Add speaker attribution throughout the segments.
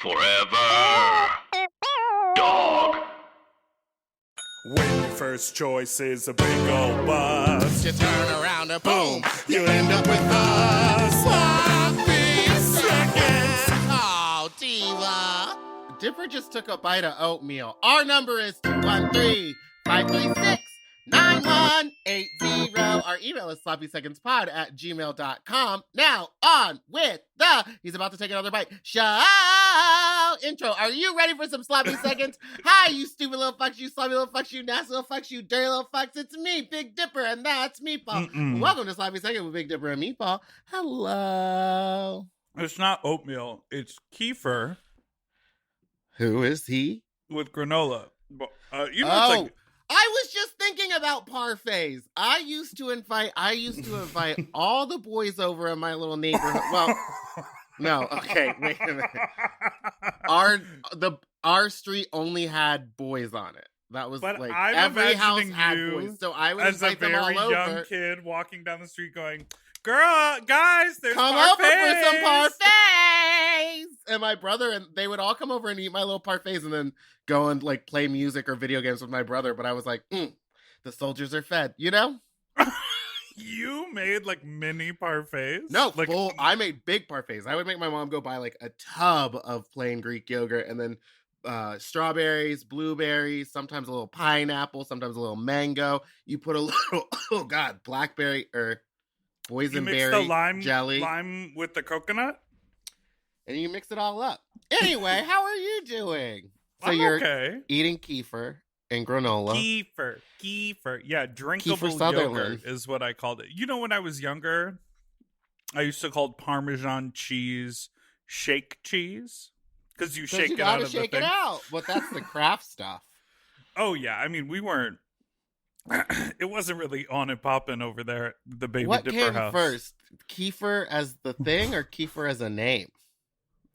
Speaker 1: Forever. Dog.
Speaker 2: When your first choice is a big old bus,
Speaker 3: You turn around and boom,
Speaker 2: you end up with a sloppy seconds.
Speaker 3: Oh, diva. Dipper just took a bite of oatmeal. Our number is 213-536-9180. Our email is sloppysecondspod@gmail.com. Now, on with the he's about to take another bite show intro. Are you ready for some sloppy seconds? Hi, you stupid little fucks, you sloppy little fucks, you nasty little fucks, you dirty little fucks. It's me, Big Dipper, and that's Meatball. Welcome to Sloppy Second with Big Dipper and Meatball. Hello.
Speaker 2: It's not oatmeal, it's kefir
Speaker 3: Who is he?
Speaker 2: with granola. It's like
Speaker 3: I was just thinking about parfaits. I used to invite all the boys over in my little neighborhood. Well, no, okay, wait a minute. Our street only had boys on it. That was
Speaker 2: But
Speaker 3: like
Speaker 2: I'm
Speaker 3: every house
Speaker 2: imagining
Speaker 3: had
Speaker 2: you
Speaker 3: boys, so I would
Speaker 2: as a
Speaker 3: invite them all
Speaker 2: very
Speaker 3: over.
Speaker 2: young kid walking down the street going, "Girl, guys, there's
Speaker 3: Come
Speaker 2: parfaits.
Speaker 3: over for some parfaits. And my brother, and they would all come over and eat my little parfaits and then go and like play music or video games with my brother. But I was like, the soldiers are fed, you know?
Speaker 2: You made like mini parfaits?
Speaker 3: No,
Speaker 2: like
Speaker 3: I made big parfaits. I would make my mom go buy like a tub of plain Greek yogurt and then strawberries, blueberries, sometimes a little pineapple, sometimes a little mango. You put a little, blackberry or boysenberry jelly.
Speaker 2: Lime with the coconut?
Speaker 3: And you mix it all up. Anyway, how are you doing? So
Speaker 2: I'm
Speaker 3: you're
Speaker 2: okay.
Speaker 3: eating kefir and granola.
Speaker 2: Kefir. Yeah, drinkable
Speaker 3: Kefir Sutherland
Speaker 2: yogurt is what I called it. You know, when I was younger, I used to call Parmesan cheese shake cheese. Because you shake it out of the thing.
Speaker 3: You gotta shake it out. But that's the craft stuff.
Speaker 2: Oh, yeah. I mean, we weren't. It wasn't really on and popping over there at the Baby
Speaker 3: What
Speaker 2: Dipper
Speaker 3: came
Speaker 2: house.
Speaker 3: first? Kefir as the thing or kefir as a name?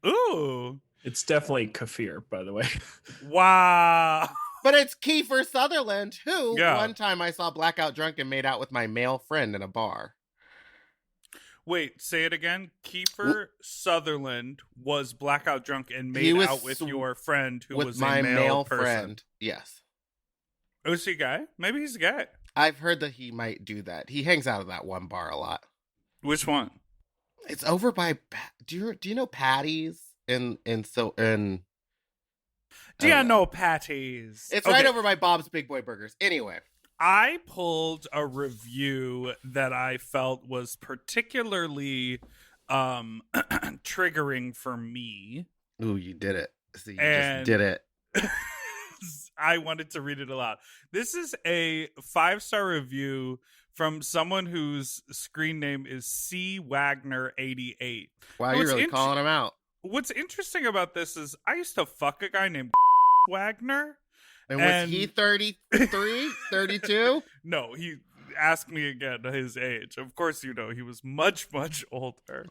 Speaker 2: Ooh.
Speaker 4: It's definitely kefir, by the way.
Speaker 2: Wow.
Speaker 3: But it's Kiefer Sutherland, who
Speaker 2: Yeah.
Speaker 3: one time I saw blackout drunk and made out with my male friend in a bar.
Speaker 2: Wait, say it again. Kiefer Sutherland was blackout drunk and made out with your friend who
Speaker 3: with
Speaker 2: was
Speaker 3: my
Speaker 2: a male person.
Speaker 3: friend. Yes.
Speaker 2: Oh, is he a guy? Maybe he's a guy.
Speaker 3: I've heard that he might do that. He hangs out at that one bar a lot.
Speaker 2: Which one?
Speaker 3: It's over by. Do you know Patty's in?
Speaker 2: Do you know Patty's?
Speaker 3: It's
Speaker 2: Okay.
Speaker 3: right over by Bob's Big Boy Burgers. Anyway,
Speaker 2: I pulled a review that I felt was particularly triggering for me.
Speaker 3: ooh, you did it. See, you
Speaker 2: And-
Speaker 3: just did it.
Speaker 2: I wanted to read it aloud. This is a 5-star review from someone whose screen name is C Wagner 88.
Speaker 3: Wow, you're really calling him out.
Speaker 2: What's interesting about this is I used to fuck a guy named Wagner.
Speaker 3: And was he 33, 32?
Speaker 2: No, he asked me again his age. Of course, you know, he was much, much older.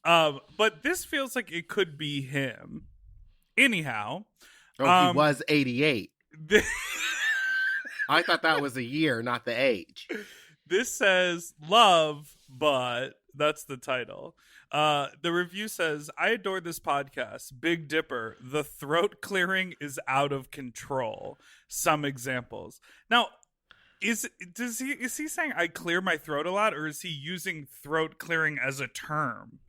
Speaker 2: But this feels like it could be him. Anyhow.
Speaker 3: Oh, he was 88. I thought that was a year, not the age.
Speaker 2: This says love, but that's the title. The review says, I adore this podcast. Big Dipper. The throat clearing is out of control. Some examples. Now, is he saying I clear my throat a lot, or is he using throat clearing as a term?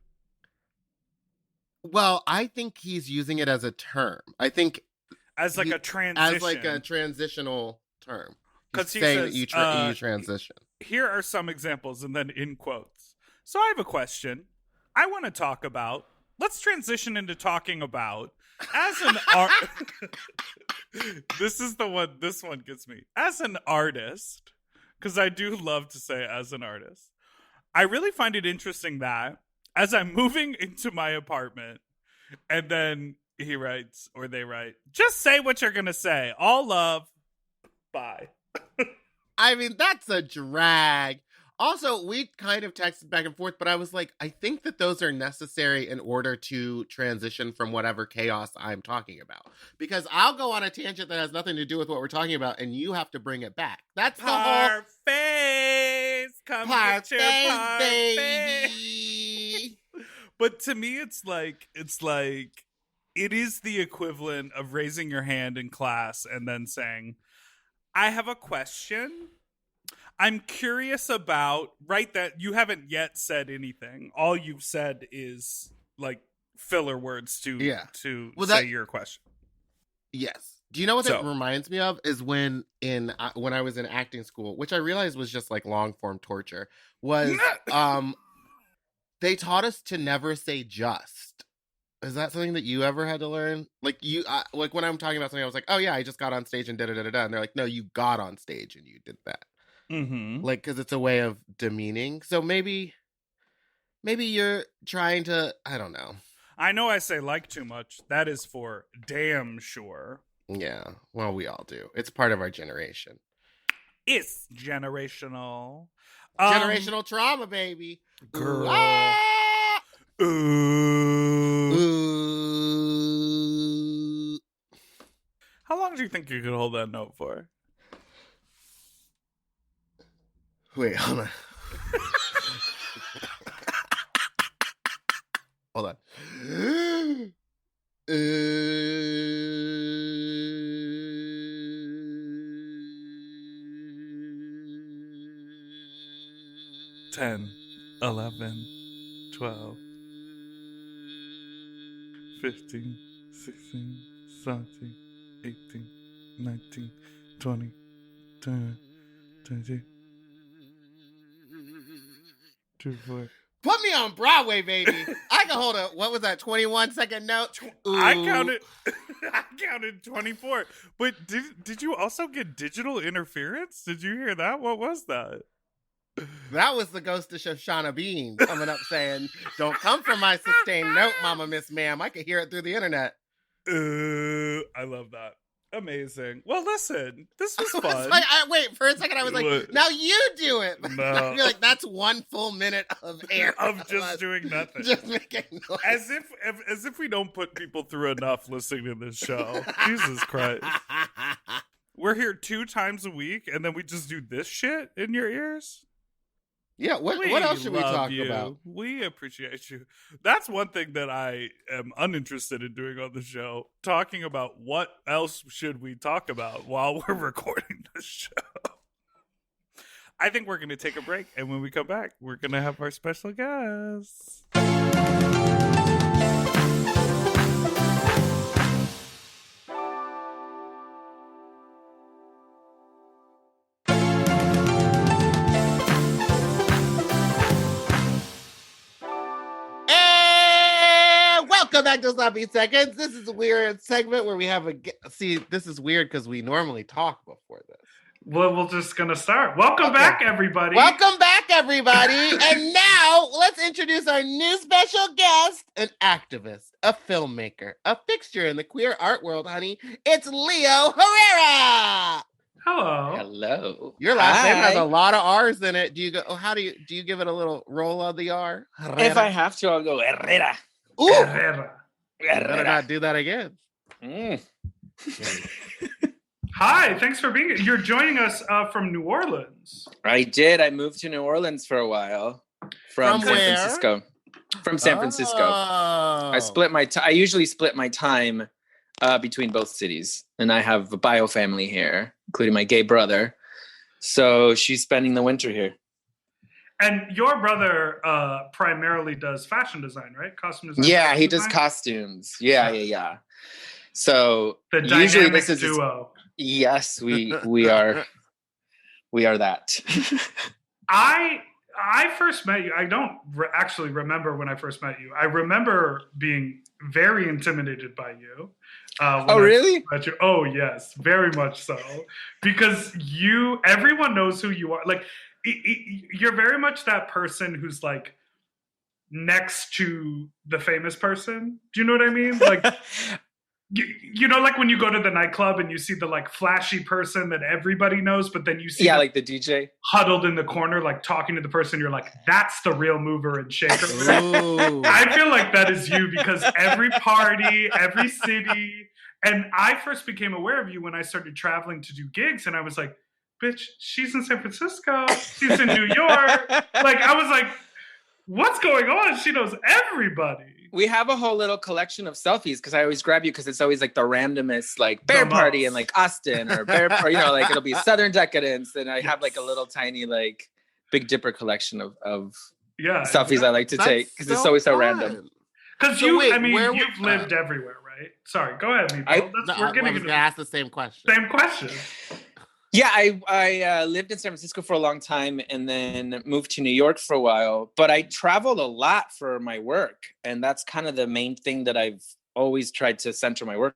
Speaker 3: Well, I think he's using it as a term. I think
Speaker 2: as like a transition.
Speaker 3: As like a transitional term.
Speaker 2: Because he
Speaker 3: saying
Speaker 2: says,
Speaker 3: that you transition.
Speaker 2: Here are some examples, and then in quotes. So I have a question. I want to talk about. Let's transition into talking about as an art. This is the one. This one gets me. As an artist, because I do love to say as an artist, I really find it interesting that as I'm moving into my apartment, and then he writes or they write, just say what you're gonna say. All love. Bye.
Speaker 3: I mean, that's a drag. Also, we kind of texted back and forth, but I was like, I think that those are necessary in order to transition from whatever chaos I'm talking about. Because I'll go on a tangent that has nothing to do with what we're talking about, and you have to bring it back. That's the whole...
Speaker 2: Parfaits! Come get your parfaits!
Speaker 3: baby!
Speaker 2: But to me, it's like it is the equivalent of raising your hand in class and then saying, I have a question. I'm curious about, right, that you haven't yet said anything. All you've said is like filler words to say your question.
Speaker 3: Yes. Do you know what that reminds me of? Is when I was in acting school, which I realized was just like long form torture, was they taught us to never say just. Is that something that you ever had to learn? Like like when I'm talking about something, I was like, oh yeah, I just got on stage and da-da-da-da-da. And they're like, no, you got on stage and you did that.
Speaker 2: Mm-hmm.
Speaker 3: Like, because it's a way of demeaning. So maybe you're trying to, I don't know.
Speaker 2: I know I say like too much. That is for damn sure.
Speaker 3: Yeah, well, we all do. It's part of our generation.
Speaker 2: It's generational.
Speaker 3: Generational trauma, baby.
Speaker 2: Girl.
Speaker 3: Ooh, ah!
Speaker 2: Ooh.
Speaker 3: Ooh.
Speaker 2: How long do you think you could hold that note for?
Speaker 3: Wait, hold on. Hold on.
Speaker 2: 10, 11, 12, 15, 16, 17, 18, 19, 20, 21, 22, 24.
Speaker 3: Put me on Broadway, baby. I can hold a, what was that, 21-second note?
Speaker 2: I counted 24. But did you also get digital interference? Did you hear that? What was that?
Speaker 3: That was the ghost of Shoshana Bean coming up saying, don't come for my sustained note, Mama Miss Ma'am. I could hear it through the internet.
Speaker 2: I love that. Amazing. Well, listen, this was fun.
Speaker 3: Wait, for a second, I was like, now you do it.
Speaker 2: No.
Speaker 3: I feel like that's 1 full minute of air.
Speaker 2: Of just doing nothing.
Speaker 3: Just making noise.
Speaker 2: As if we don't put people through enough listening to this show. Jesus Christ. We're here 2 times a week, and then we just do this shit in your ears?
Speaker 3: Yeah, what else should we talk about?
Speaker 2: We appreciate you. That's one thing that I am uninterested in doing on the show. Talking about what else should we talk about while we're recording the show. I think we're going to take a break, and when we come back, we're going to have our special guests.
Speaker 3: Welcome back to Sloppy Seconds. This is a weird segment where we have this is weird because we normally talk before this.
Speaker 5: Well, we're just going to start. Welcome back, everybody.
Speaker 3: Welcome back, everybody. And now let's introduce our new special guest, an activist, a filmmaker, a fixture in the queer art world, honey. It's Leo Herrera.
Speaker 5: Hello.
Speaker 6: Hello.
Speaker 3: Your last name has a lot of R's in it. Do you give it a little roll of the R?
Speaker 6: Herrera. If I have to, I'll go Herrera.
Speaker 3: Ooh.
Speaker 5: Herrera.
Speaker 3: Better not do that again.
Speaker 5: Hi, thanks for being here. You're joining us from New Orleans.
Speaker 6: I did. I moved to New Orleans for a while. From San
Speaker 3: where?
Speaker 6: Francisco. From San Francisco.
Speaker 3: Oh.
Speaker 6: I usually split my time between both cities. And I have a bio family here, including my gay brother. So she's spending the winter here.
Speaker 5: And your brother primarily does fashion design, right? Costume design.
Speaker 6: Yeah, he does costumes. Yeah. So
Speaker 5: the
Speaker 6: usually
Speaker 5: dynamic
Speaker 6: this is
Speaker 5: duo.
Speaker 6: Yes, we are that.
Speaker 5: I first met you. I don't actually remember when I first met you. I remember being very intimidated by you.
Speaker 6: Really?
Speaker 5: Oh, yes, very much so. Because everyone knows who you are. Like, you're very much that person who's like next to the famous person. Do you know what I mean? Like, you know, like when you go to the nightclub and you see the like flashy person that everybody knows, but then you see
Speaker 6: like the DJ
Speaker 5: huddled in the corner, like talking to the person. You're like, that's the real mover and shaker.
Speaker 3: Ooh.
Speaker 5: I feel like that is you because every party, every city, and I first became aware of you when I started traveling to do gigs, and I was like, bitch, she's in San Francisco, she's in New York. Like, I was like, what's going on? She knows everybody.
Speaker 6: We have a whole little collection of selfies because I always grab you because it's always like the randomest like bear
Speaker 5: The
Speaker 6: party
Speaker 5: most.
Speaker 6: in like Austin or bear or like it'll be Southern Decadence, and I have like a little tiny like Big Dipper collection of
Speaker 5: Yeah.
Speaker 6: selfies I like to
Speaker 3: That's
Speaker 6: take because it's always so
Speaker 3: fun.
Speaker 6: random.
Speaker 5: Because
Speaker 3: So
Speaker 5: you,
Speaker 3: wait,
Speaker 5: I mean,
Speaker 3: where
Speaker 5: you've
Speaker 3: would-
Speaker 5: lived everywhere, right? Sorry, go ahead, Meatball.
Speaker 6: I
Speaker 3: No,
Speaker 5: We're
Speaker 3: I
Speaker 5: getting
Speaker 3: was
Speaker 5: into
Speaker 3: gonna ask the same question.
Speaker 5: same question.
Speaker 6: Yeah, I lived in San Francisco for a long time and then moved to New York for a while. But I traveled a lot for my work, and that's kind of the main thing that I've always tried to center my work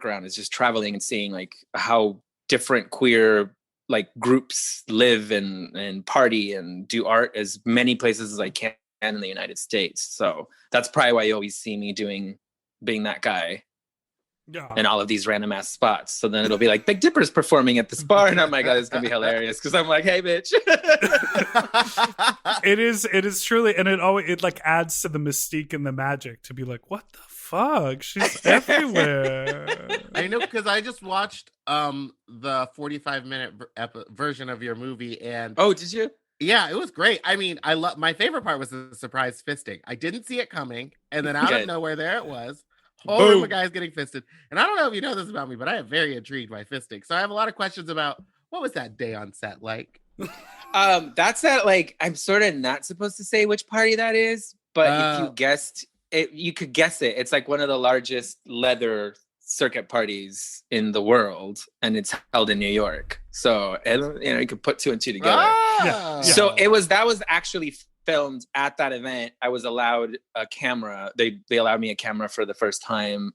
Speaker 6: around is just traveling and seeing like how different queer like groups live and party and do art as many places as I can in the United States. So that's probably why you always see me being that guy.
Speaker 2: Yeah.
Speaker 6: And all of these random ass spots. So then it'll be like Big Dipper's performing at this bar, and oh my god, it's gonna be hilarious because I'm like, hey, bitch.
Speaker 2: It is truly, and it like adds to the mystique and the magic to be like, what the fuck? She's everywhere.
Speaker 3: I know because I just watched the 45-minute version of your movie, and
Speaker 6: Oh, did you?
Speaker 3: yeah, it was great. I mean, I love my favorite part was the surprise fisting. I didn't see it coming, and then out of
Speaker 6: Good.
Speaker 3: nowhere, there it was. Whole room of
Speaker 6: Boom.
Speaker 3: guys getting fisted. And I don't know if you know this about me, but I am very intrigued by fisting. So I have a lot of questions about what was that day on set like?
Speaker 6: That's that like I'm sort of not supposed to say which party that is, but if you
Speaker 3: Oh.
Speaker 6: guessed it, you could guess it. It's like one of the largest leather circuit parties in the world, and it's held in New York. So you could put two and two together.
Speaker 3: Oh.
Speaker 6: So that was actually filmed at that event. I was allowed a camera. They allowed me a camera for the first time.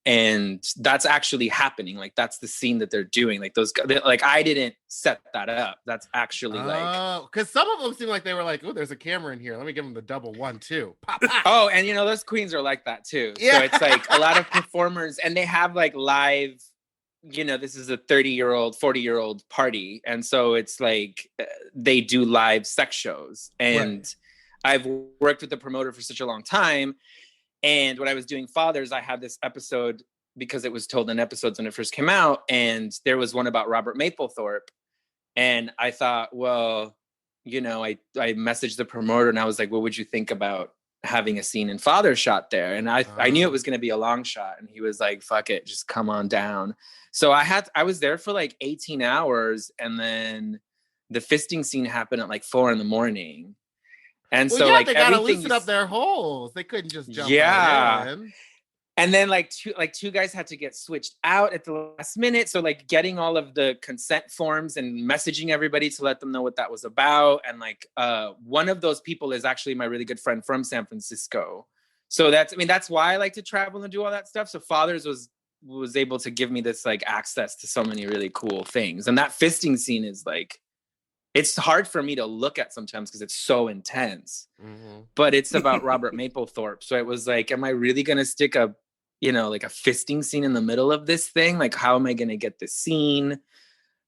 Speaker 6: And that's actually happening. Like that's the scene that they're doing. Like those guys, like I didn't set that up. That's actually like
Speaker 3: because some of them seem like they were like, oh, there's a camera in here. Let me give them the double 1-2. Pop, pop.
Speaker 6: oh, and those queens are like that too.
Speaker 3: Yeah.
Speaker 6: So it's like a lot of performers, and they have like live. This is a 30-year-old, 40-year-old party. And so it's like they do live sex shows. And I've worked with the promoter for such a long time. And when I was doing Fathers, I had this episode because it was told in episodes when it first came out. And there was one about Robert Mapplethorpe. And I thought, well, I messaged the promoter and I was like, what would you think about having a scene in Father shot there? And I knew it was going to be a long shot. And he was like, fuck it, just come on down. So I was there for like 18 hours, and then the fisting scene happened at like 4 a.m. And
Speaker 3: Well,
Speaker 6: so
Speaker 3: yeah,
Speaker 6: like
Speaker 3: they gotta
Speaker 6: everything
Speaker 3: loosen up their holes. They couldn't just jump
Speaker 6: Yeah.
Speaker 3: right in.
Speaker 6: and then like two guys had to get switched out at the last minute. So like getting all of the consent forms and messaging everybody to let them know what that was about. And like one of those people is actually my really good friend from San Francisco. So that's why I like to travel and do all that stuff. So Fathers was able to give me this like access to so many really cool things. And that fisting scene is like, it's hard for me to look at sometimes because it's so intense, but it's about Robert Mapplethorpe. So it was like, am I really going to stick a fisting scene in the middle of this thing? Like, how am I going to get this scene?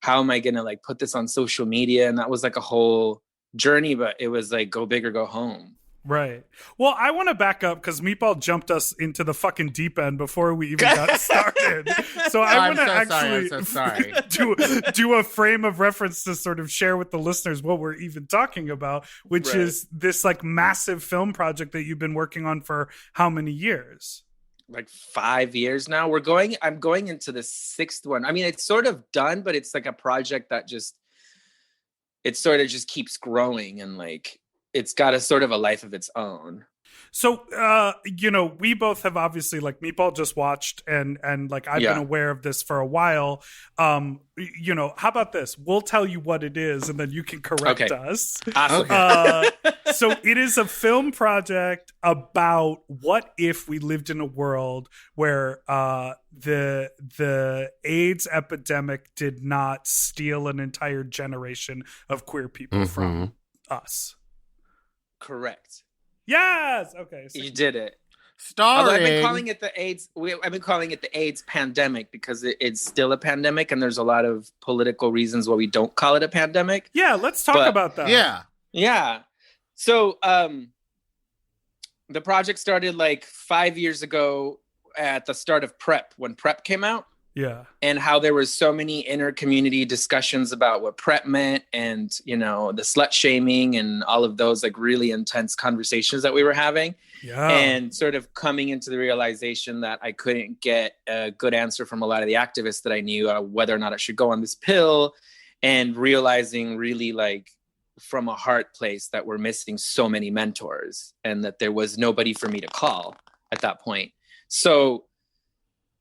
Speaker 6: How am I going to like put this on social media? And that was like a whole journey, but it was like, go big or go home.
Speaker 2: Right. Well, I want to back up because Meatball jumped us into the fucking deep end before we even got started. So I want to actually do a frame of reference to sort of share with the listeners what we're even talking about, which is this like massive film project that you've been working on for how many years?
Speaker 6: Like 5 years now. I'm going into the 6th one. I mean, it's sort of done, but it's like a project that it sort of just keeps growing, and like it's got a sort of a life of its own.
Speaker 2: So, we both have obviously, like, Meatball just watched, and like I've been aware of this for a while. How about this? We'll tell you what it is, and then you can correct us.
Speaker 6: Awesome.
Speaker 2: So it is a film project about what if we lived in a world where the AIDS epidemic did not steal an entire generation of queer people from us.
Speaker 6: Correct.
Speaker 2: Yes. Okay. So
Speaker 6: you did it.
Speaker 3: Starring.
Speaker 6: Although I've been calling it the AIDS. I've been calling it the AIDS pandemic because it's still a pandemic, and there's a lot of political reasons why we don't call it a pandemic.
Speaker 2: Yeah, let's talk about that.
Speaker 6: Yeah. So the project started like 5 years ago at the start of PrEP, when PrEP came out.
Speaker 2: Yeah.
Speaker 6: And how there was so many inter-community discussions about what PrEP meant and, the slut shaming and all of those like really intense conversations that we were having.
Speaker 2: Yeah.
Speaker 6: And sort of coming into the realization that I couldn't get a good answer from a lot of the activists that I knew whether or not I should go on this pill, and realizing really like from a heart place that we're missing so many mentors and that there was nobody for me to call at that point. So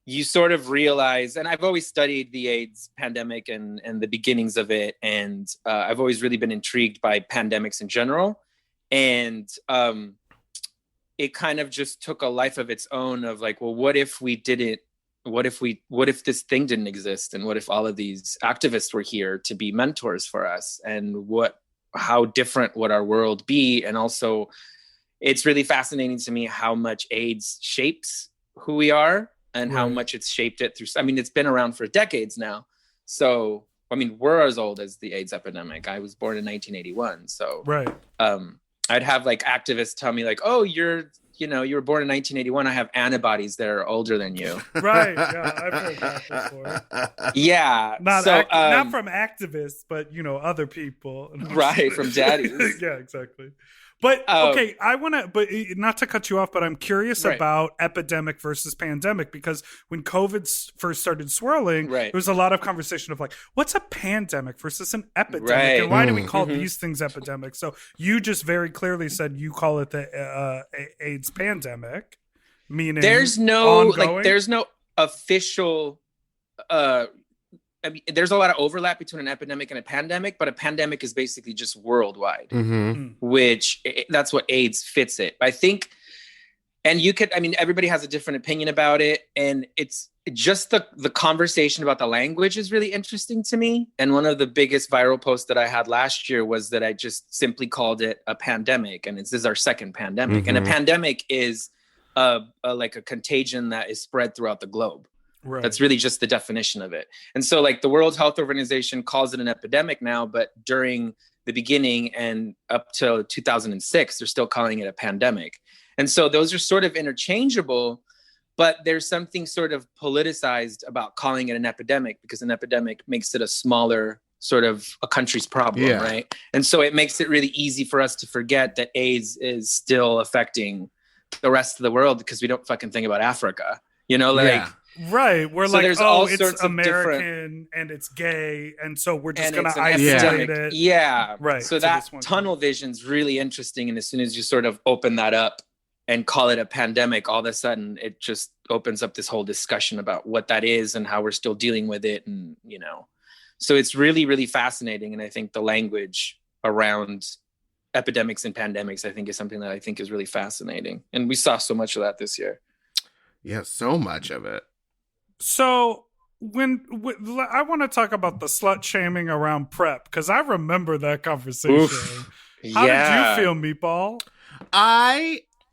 Speaker 6: you sort of realize, and I've always studied the AIDS pandemic and the beginnings of it. And I've always really been intrigued by pandemics in general. And it kind of just took a life of its own of like, well, what if this thing didn't exist? And what if all of these activists were here to be mentors for us? And how different would our world be? And also it's really fascinating to me how much AIDS shapes who we are. And how much it's shaped it through. I mean, it's been around for decades now. So, I mean, we're as old as the AIDS epidemic. I was born in 1981. So, I'd have like activists tell me like, "Oh, you were born in 1981. I have antibodies that are older than you."
Speaker 2: Right. Yeah, I've heard that before.
Speaker 6: Yeah.
Speaker 2: Not from activists, but other people.
Speaker 6: Right, from daddies.
Speaker 2: Yeah, exactly. But okay, but not to cut you off, but I'm curious about epidemic versus pandemic, because when COVID first started swirling, there was a lot of conversation of like, what's a pandemic versus an epidemic, and why do we call these things epidemics? So you just very clearly said you call it the AIDS pandemic, meaning
Speaker 6: there's no official. I mean, there's a lot of overlap between an epidemic and a pandemic, but a pandemic is basically just worldwide, which that's what AIDS fits it. I think, and everybody has a different opinion about it. And it's just the conversation about the language is really interesting to me. And one of the biggest viral posts that I had last year was that I just simply called it a pandemic. And this is our second pandemic. And a pandemic is like a contagion that is spread throughout the globe. Right. That's really just the definition of it. And so like the World Health Organization calls it an epidemic now, but during the beginning and up till 2006, they're still calling it a pandemic. And so those are sort of interchangeable, but there's something sort of politicized about calling it an epidemic, because an epidemic makes it a smaller sort of a country's problem, right? And so it makes it really easy for us to forget that AIDS is still affecting the rest of the world, because we don't fucking think about Africa,
Speaker 2: Right, we're so like, it's American and it's gay, and so we're just going to isolate it.
Speaker 6: Yeah, right. So that tunnel vision's really interesting, and as soon as you sort of open that up and call it a pandemic, all of a sudden it just opens up this whole discussion about what that is and how we're still dealing with it, and so it's really, really fascinating. And I think the language around epidemics and pandemics, I think, is something that I think is really fascinating, and we saw so much of that this year.
Speaker 1: Yeah, so much of it.
Speaker 2: So I want to talk about the slut shaming around PrEP, because I remember that conversation.
Speaker 6: Oof.
Speaker 2: How did you feel, Meatball?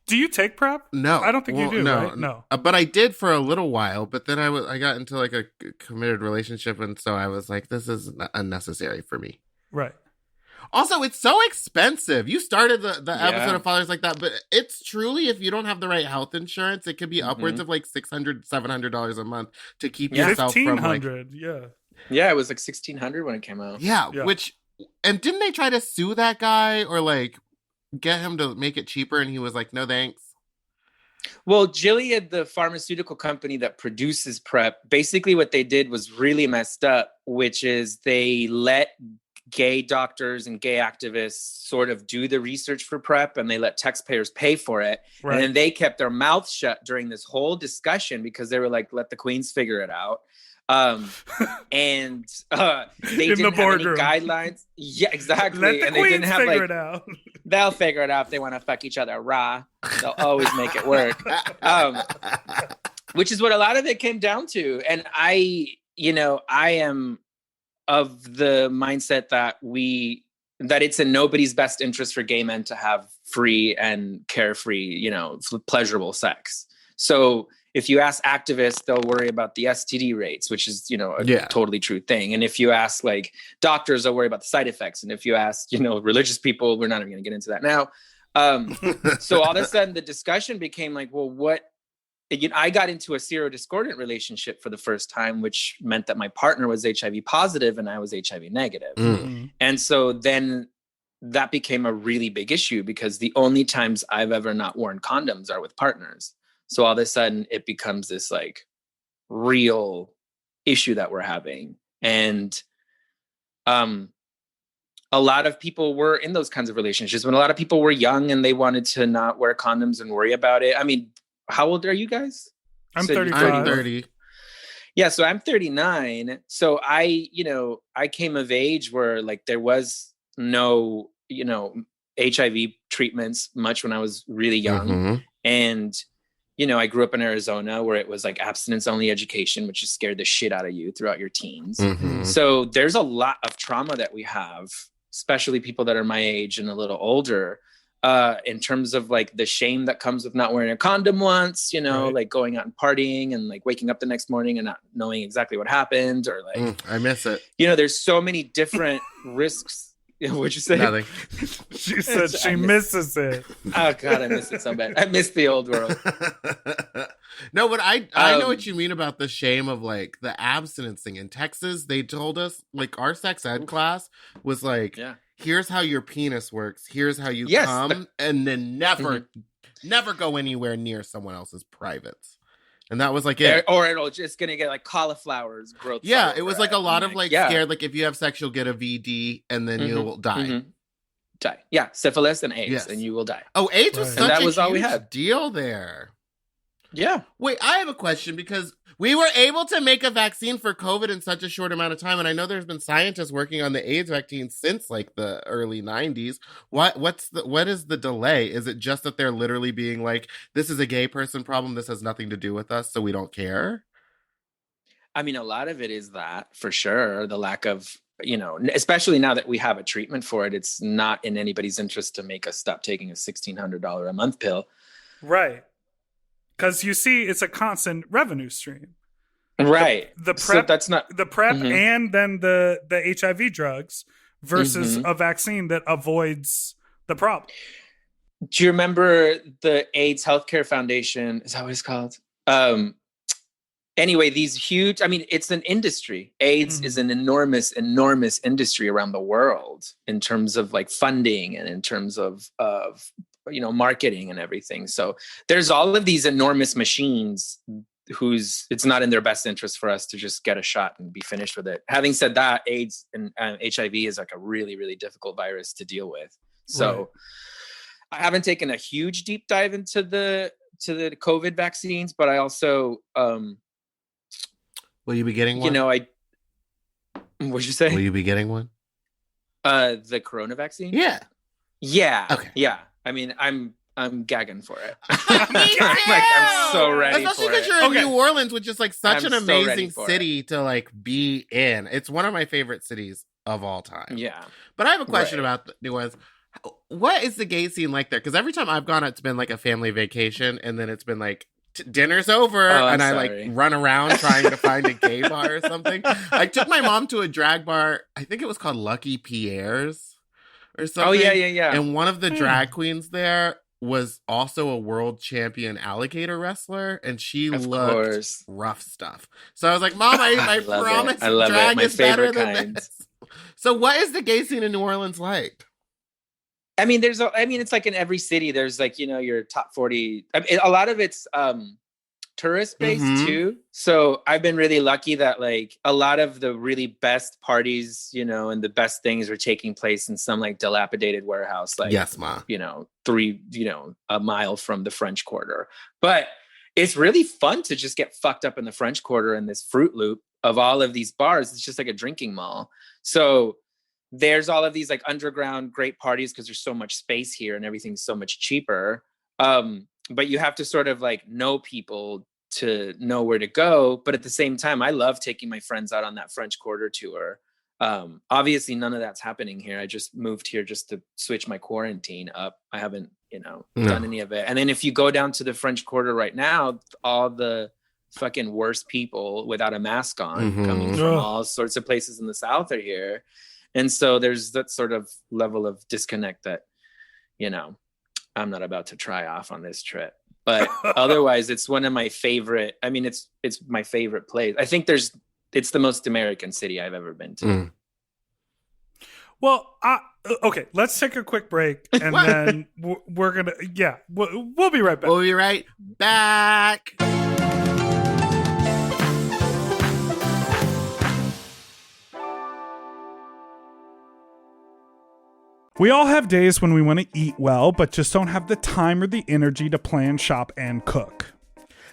Speaker 2: Do you take PrEP?
Speaker 1: No,
Speaker 2: I don't think you do.
Speaker 1: No,
Speaker 2: right? No.
Speaker 1: But I did for a little while. But then I got into like a committed relationship, and so I was like, this is unnecessary for me.
Speaker 2: Right.
Speaker 1: Also, it's so expensive. You started the episode of Fathers like that, but it's truly, if you don't have the right health insurance, it could be upwards of like $600, $700 a month to keep yourself from like...
Speaker 6: Yeah, it was like $1,600 when it came out.
Speaker 1: Yeah, and didn't they try to sue that guy or like get him to make it cheaper, and he was like, no thanks?
Speaker 6: Well, Gilead, the pharmaceutical company that produces PrEP, basically what they did was really messed up, which is they let gay doctors and gay activists sort of do the research for PrEP, and they let taxpayers pay for it. Right. And then they kept their mouths shut during this whole discussion, because they were like, let the queens figure it out. And they didn't have any guidelines. Yeah, exactly.
Speaker 2: Let the
Speaker 6: and
Speaker 2: queens
Speaker 6: they didn't have
Speaker 2: figure it out.
Speaker 6: They'll figure it out if they want to fuck each other raw. They'll always make it work. Which is what a lot of it came down to. And I am of the mindset that it's in nobody's best interest for gay men to have free and carefree, pleasurable sex. So if you ask activists, they'll worry about the STD rates, which is, a totally true thing. And if you ask like doctors, they'll worry about the side effects. And if you ask, religious people, we're not even going to get into that now. So all of a sudden the discussion became like, well, what I got into a serodiscordant relationship for the first time, which meant that my partner was HIV positive and I was HIV negative.
Speaker 2: Mm-hmm.
Speaker 6: And so then that became a really big issue because the only times I've ever not worn condoms are with partners. So all of a sudden it becomes this like real issue that we're having. And a lot of people were in those kinds of relationships when a lot of people were young and they wanted to not wear condoms and worry about it. I mean, how old are you guys?
Speaker 2: I'm
Speaker 6: So
Speaker 2: 35.
Speaker 1: I'm 30.
Speaker 6: Yeah, so I'm 39. So I came of age where like there was no, HIV treatments much when I was really young.
Speaker 1: Mm-hmm.
Speaker 6: And, I grew up in Arizona where it was like abstinence only education, which just scared the shit out of you throughout your teens.
Speaker 1: Mm-hmm.
Speaker 6: So there's a lot of trauma that we have, especially people that are my age and a little older, in terms of like the shame that comes with not wearing a condom once,
Speaker 2: Right.
Speaker 6: like going out and partying and like waking up the next morning and not knowing exactly what happened, or like,
Speaker 1: I miss it.
Speaker 6: there's so many different risks. What'd you say?
Speaker 1: Nothing.
Speaker 2: She said she misses it.
Speaker 6: Oh God, I miss it so bad. I miss the old world.
Speaker 1: No, but I know what you mean about the shame of like the abstinence thing. In Texas, they told us like our sex ed class was like,
Speaker 6: Yeah.
Speaker 1: here's how your penis works. Here's how you
Speaker 6: Yes.
Speaker 1: come, and then never go anywhere near someone else's privates. And that was like it.
Speaker 6: Or it'll just gonna get like cauliflowers growth.
Speaker 1: Yeah, it was like a lot of like
Speaker 6: yeah.
Speaker 1: scared, like if you have sex, you'll get a VD and then you'll die.
Speaker 6: Mhm. Die. Yeah, syphilis and AIDS,
Speaker 1: Yes.
Speaker 6: and you will die.
Speaker 1: Oh, AIDS was
Speaker 2: Right.
Speaker 1: such
Speaker 6: And that
Speaker 1: a
Speaker 6: was all we
Speaker 1: huge
Speaker 6: had.
Speaker 1: deal there.
Speaker 6: Yeah.
Speaker 1: Wait, I have a question because we were able to make a vaccine for COVID in such a short amount of time. And I know there's been scientists working on the AIDS vaccine since like the early 90s. What is the delay? Is it just that they're literally being like, this is a gay person problem, this has nothing to do with us, so we don't care?
Speaker 6: I mean, a lot of it is that, for sure. The lack of, especially now that we have a treatment for it, it's not in anybody's interest to make us stop taking a $1,600 a month pill.
Speaker 2: Right. Because you see, it's a constant revenue stream.
Speaker 6: Right.
Speaker 2: The
Speaker 6: So
Speaker 2: PrEP,
Speaker 6: that's not.
Speaker 2: the PrEP,
Speaker 6: Mhm.
Speaker 2: and then the HIV drugs versus a vaccine that avoids the problem.
Speaker 6: Do you remember the AIDS Healthcare Foundation? Is that what it's called? Anyway, these huge, it's an industry. AIDS is an enormous, enormous industry around the world in terms of like funding and in terms of marketing and everything. So there's all of these enormous machines whose it's not in their best interest for us to just get a shot and be finished with it. Having said that, AIDS and HIV is like a really, really difficult virus to deal with. So
Speaker 2: Right.
Speaker 6: I haven't taken a huge deep dive into the COVID vaccines, but I also,
Speaker 1: Will you be getting one?
Speaker 6: what'd you say?
Speaker 1: Will you be getting one?
Speaker 6: The corona vaccine?
Speaker 1: Yeah.
Speaker 6: Yeah.
Speaker 1: Okay.
Speaker 6: Yeah. I mean, I'm gagging for it.
Speaker 1: Me
Speaker 6: I'm so ready
Speaker 1: Especially
Speaker 6: for
Speaker 1: because
Speaker 6: it.
Speaker 1: you're in
Speaker 2: Okay.
Speaker 1: New Orleans, which is like such
Speaker 6: I'm
Speaker 1: an
Speaker 6: so ready
Speaker 1: amazing
Speaker 6: for
Speaker 1: city to like be in. It's one of my favorite cities of all time.
Speaker 6: Yeah.
Speaker 1: But I have a question
Speaker 6: Right.
Speaker 1: about New Orleans. What is the gay scene like there? Because every time I've gone, it's been like a family vacation, and then it's been like dinner's over,
Speaker 6: I'm
Speaker 1: and I
Speaker 6: sorry.
Speaker 1: like run around trying to find a gay bar or something. I took my mom to a drag bar. I think it was called Lucky Pierre's or something.
Speaker 6: Oh yeah.
Speaker 1: And one of the drag queens there was also a world champion alligator wrestler, and she
Speaker 6: Of
Speaker 1: looked
Speaker 6: course.
Speaker 1: rough stuff. So I was like, Mom, I
Speaker 6: love it.
Speaker 1: promise
Speaker 6: I love it.
Speaker 1: drag
Speaker 6: My
Speaker 1: is better
Speaker 6: favorite
Speaker 1: than
Speaker 6: kind.
Speaker 1: this. So what is the gay scene in New Orleans like?
Speaker 6: I mean, it's like in every city, there's like, your top 40. A lot of it's tourist based
Speaker 1: Mhm.
Speaker 6: too. So I've been really lucky that like a lot of the really best parties, and the best things are taking place in some like dilapidated warehouse, like,
Speaker 1: Yes, Ma.
Speaker 6: a mile from the French Quarter. But it's really fun to just get fucked up in the French Quarter in this Fruit Loop of all of these bars. It's just like a drinking mall. So there's all of these like underground great parties because there's so much space here and everything's so much cheaper. But you have to sort of like know people to know where to go. But at the same time, I love taking my friends out on that French Quarter tour. Obviously, none of that's happening here. I just moved here just to switch my quarantine up. I haven't, done any of it. And then if you go down to the French Quarter right now, all the fucking worst people without a mask on
Speaker 1: Mhm.
Speaker 6: coming from
Speaker 2: Ugh.
Speaker 6: all sorts of places in the South are here. And so there's that sort of level of disconnect that, I'm not about to try off on this trip. But otherwise, it's one of my favorite. I mean, it's my favorite place. I think it's the most American city I've ever been to.
Speaker 2: Well, okay, let's take a quick break, and then we're gonna, we'll be right back.
Speaker 1: We'll be right back.
Speaker 2: We all have days when we want to eat well, but just don't have the time or the energy to plan, shop, and cook.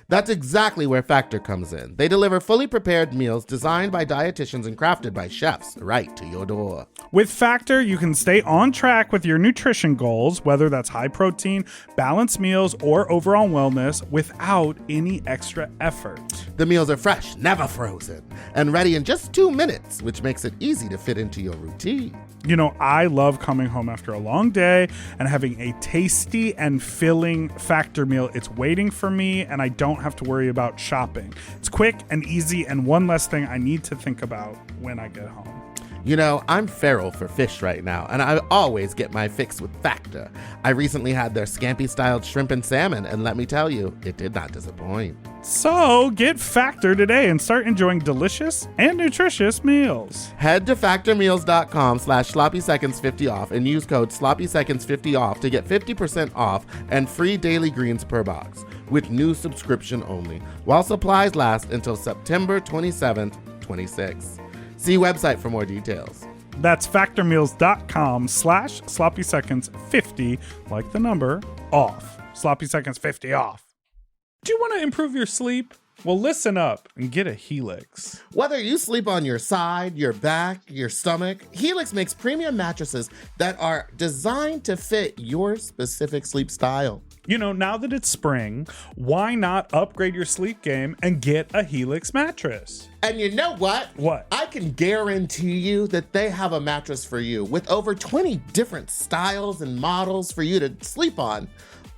Speaker 1: That's exactly where Factor comes in. They deliver fully prepared meals designed by dietitians and crafted by chefs right to your door.
Speaker 2: With Factor, you can stay on track with your nutrition goals, whether that's high protein, balanced meals, or overall wellness, without any extra effort.
Speaker 1: The meals are fresh, never frozen, and ready in just 2 minutes, which makes it easy to fit into your routine.
Speaker 2: You know, I love coming home after a long day and having a tasty and filling Factor meal. It's waiting for me, and I don't have to worry about shopping. It's quick and easy, and one less thing I need to think about when I get home.
Speaker 1: You know, I'm feral for fish right now, and I always get my fix with Factor. I recently had their scampi-styled shrimp and salmon, and let me tell you, it did not disappoint.
Speaker 2: So get Factor today and start enjoying delicious and nutritious meals.
Speaker 1: Head to factormeals.com/sloppyseconds50 off and use code sloppyseconds50 off to get 50% off and free daily greens per box with new subscription only, while supplies last until September 27th, 26. See website for more details.
Speaker 2: That's factormeals.com/sloppyseconds50, like the number, off. Sloppy Seconds 50 off. Do you want to improve your sleep? Well, listen up and get a Helix.
Speaker 1: Whether you sleep on your side, your back, your stomach, Helix makes premium mattresses that are designed to fit your specific sleep style.
Speaker 2: You know, now that it's spring, why not upgrade your sleep game and get a Helix mattress?
Speaker 1: And you know what?
Speaker 2: What?
Speaker 1: I can guarantee you that they have a mattress for you with over 20 different styles and models for you to sleep on.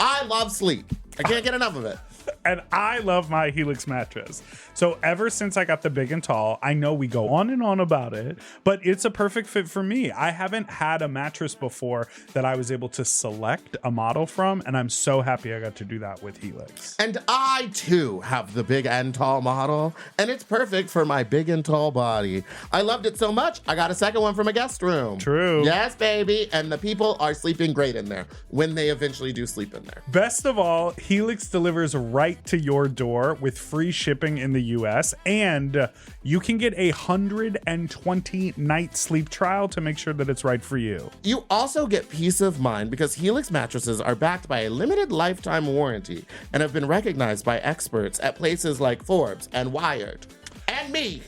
Speaker 1: I love sleep. I can't get enough of it.
Speaker 2: And I love my Helix mattress. So ever since I got the big and tall, I know we go on and on about it, but it's a perfect fit for me. I haven't had a mattress before that I was able to select a model from, and I'm so happy I got to do that with Helix.
Speaker 1: And I, too, have the big and tall model, and it's perfect for my big and tall body. I loved it so much, I got a second one from a guest room.
Speaker 2: True.
Speaker 1: Yes, baby. And the people are sleeping great in there when they eventually do sleep in there.
Speaker 2: Best of all, Helix delivers right to your door with free shipping in the US, and you can get a 120-night sleep trial to make sure that it's right for you.
Speaker 1: You also get peace of mind because Helix mattresses are backed by a limited lifetime warranty and have been recognized by experts at places like Forbes and Wired. And me.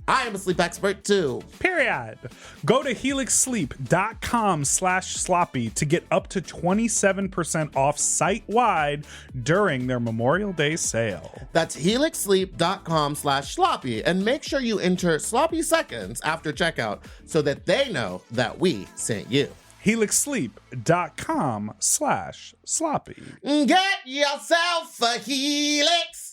Speaker 1: I am a sleep expert too.
Speaker 2: Period. Go to helixsleep.com/sloppy to get up to 27% off site-wide during their Memorial Day sale.
Speaker 1: That's helixsleep.com/sloppy, and make sure you enter sloppy seconds after checkout so that they know that we sent you.
Speaker 2: helixsleep.com/sloppy.
Speaker 1: Get yourself a Helix.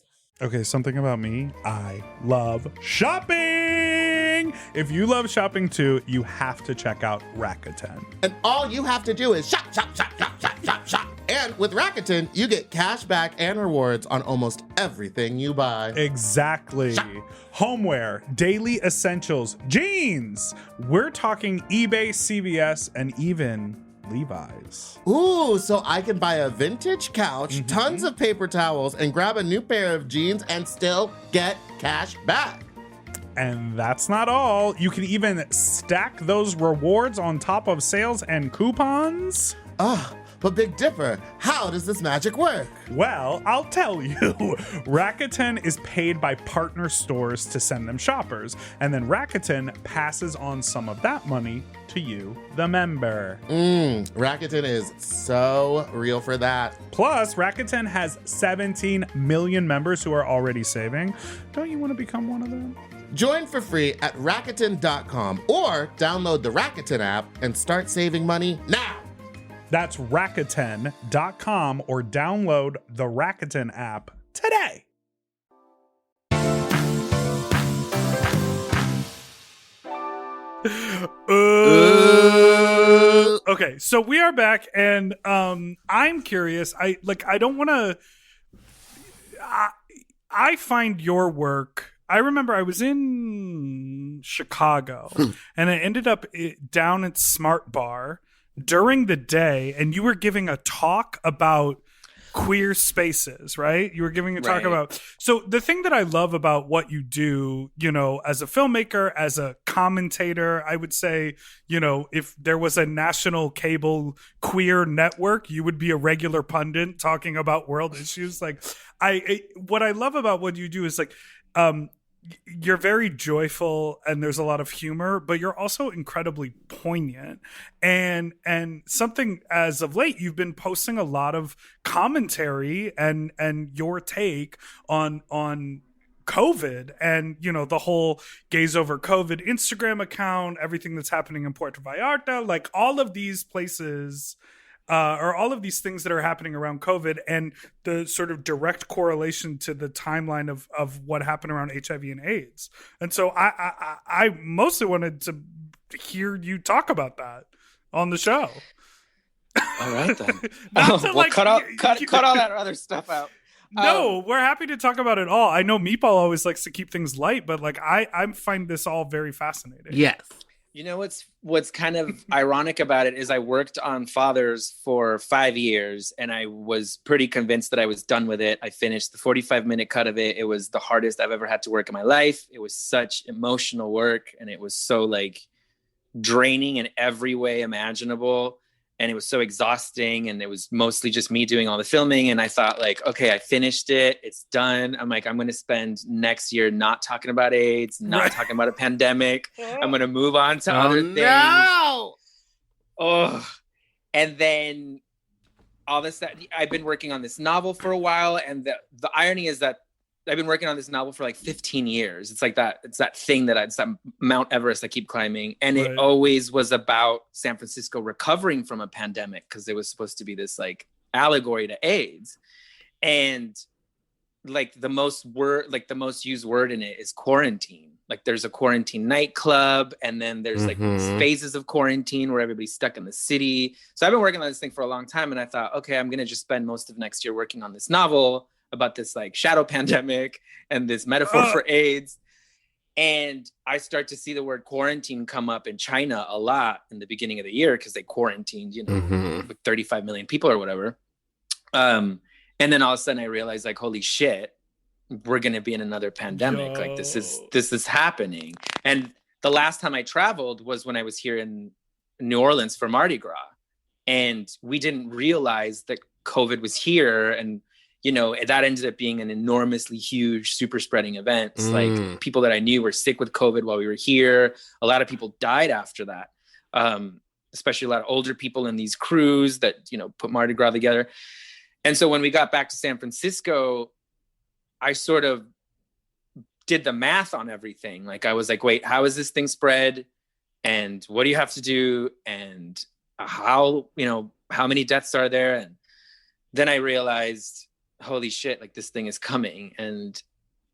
Speaker 2: Okay, something about me. I love shopping. If you love shopping too, you have to check out Rakuten.
Speaker 1: And all you have to do is shop, shop, shop, shop, shop, shop, shop. And with Rakuten, you get cash back and rewards on almost everything you buy.
Speaker 2: Exactly.
Speaker 1: Shop.
Speaker 2: Homeware, daily essentials, jeans. We're talking eBay, CVS, and even Levi's.
Speaker 1: Ooh, so I can buy a vintage couch, tons of paper towels, and grab a new pair of jeans and still get cash back.
Speaker 2: And that's not all. You can even stack those rewards on top of sales and coupons.
Speaker 1: But Big Dipper, how does this magic work?
Speaker 2: Well, I'll tell you. Rakuten is paid by partner stores to send them shoppers, and then Rakuten passes on some of that money to you, the member.
Speaker 1: Rakuten is so real for that.
Speaker 2: Plus, Rakuten has 17 million members who are already saving. Don't you want to become one of them?
Speaker 1: Join for free at Rakuten.com or download the Rakuten app and start saving money now.
Speaker 2: That's Rakuten.com or download the Rakuten app today. Okay, so we are back, and I'm curious. I don't want to. I find your work. I remember I was in Chicago, and I ended up down at Smart Bar during the day, and you were giving a talk about queer spaces, right? You were giving a talk about. So the thing that I love about what you do, you know, as a filmmaker, as a commentator, I would say, you know, if there was a national cable queer network, you would be a regular pundit talking about world issues. Like, what I love about what you do is like, you're very joyful and there's a lot of humor, but you're also incredibly poignant. And something as of late, you've been posting a lot of commentary and your take on COVID and, you know, the whole Gays Over COVID Instagram account, everything that's happening in Puerto Vallarta, like all of these places, or all of these things that are happening around COVID and the sort of direct correlation to the timeline of what happened around HIV and AIDS. And so I mostly wanted to hear you talk about that on the show.
Speaker 6: All right, then.
Speaker 2: Well,
Speaker 6: cut all that other stuff out.
Speaker 2: No, we're happy to talk about it all. I know Meatball always likes to keep things light, but like I find this all very fascinating.
Speaker 1: Yes.
Speaker 6: You know what's kind of ironic about it is I worked on Fathers for 5 years and I was pretty convinced that I was done with it. I finished the 45-minute cut of it. It was the hardest I've ever had to work in my life. It was such emotional work and it was so like draining in every way imaginable. And it was so exhausting and it was mostly just me doing all the filming. And I thought like, okay, I finished it. It's done. I'm like, I'm going to spend next year not talking about AIDS, not talking about a pandemic. I'm going to move on to other things.
Speaker 3: No!
Speaker 6: Oh, and then all this, I've been working on this novel for a while. And the irony is that I've been working on this novel for like 15 years. It's like that. It's that thing it's that Mount Everest I keep climbing. And it always was about San Francisco recovering from a pandemic because it was supposed to be this like allegory to AIDS. And like the most used word in it is quarantine. Like there's a quarantine nightclub and then there's like these phases of quarantine where everybody's stuck in the city. So I've been working on this thing for a long time. And I thought, okay, I'm going to just spend most of next year working on this novel about this like shadow pandemic and this metaphor for AIDS. And I start to see the word quarantine come up in China a lot in the beginning of the year because they quarantined, you know, with 35 million people or whatever. And then all of a sudden I realized like, holy shit, we're going to be in another pandemic. Like this is happening. And the last time I traveled was when I was here in New Orleans for Mardi Gras. And we didn't realize that COVID was here. And you know, that ended up being an enormously huge, super spreading event. Like people that I knew were sick with COVID while we were here. A lot of people died after that, especially a lot of older people in these crews that, you know, put Mardi Gras together. And so when we got back to San Francisco, I sort of did the math on everything. Like I was like, wait, how is this thing spread? And what do you have to do? And how many deaths are there? And then I realized, holy shit, like this thing is coming and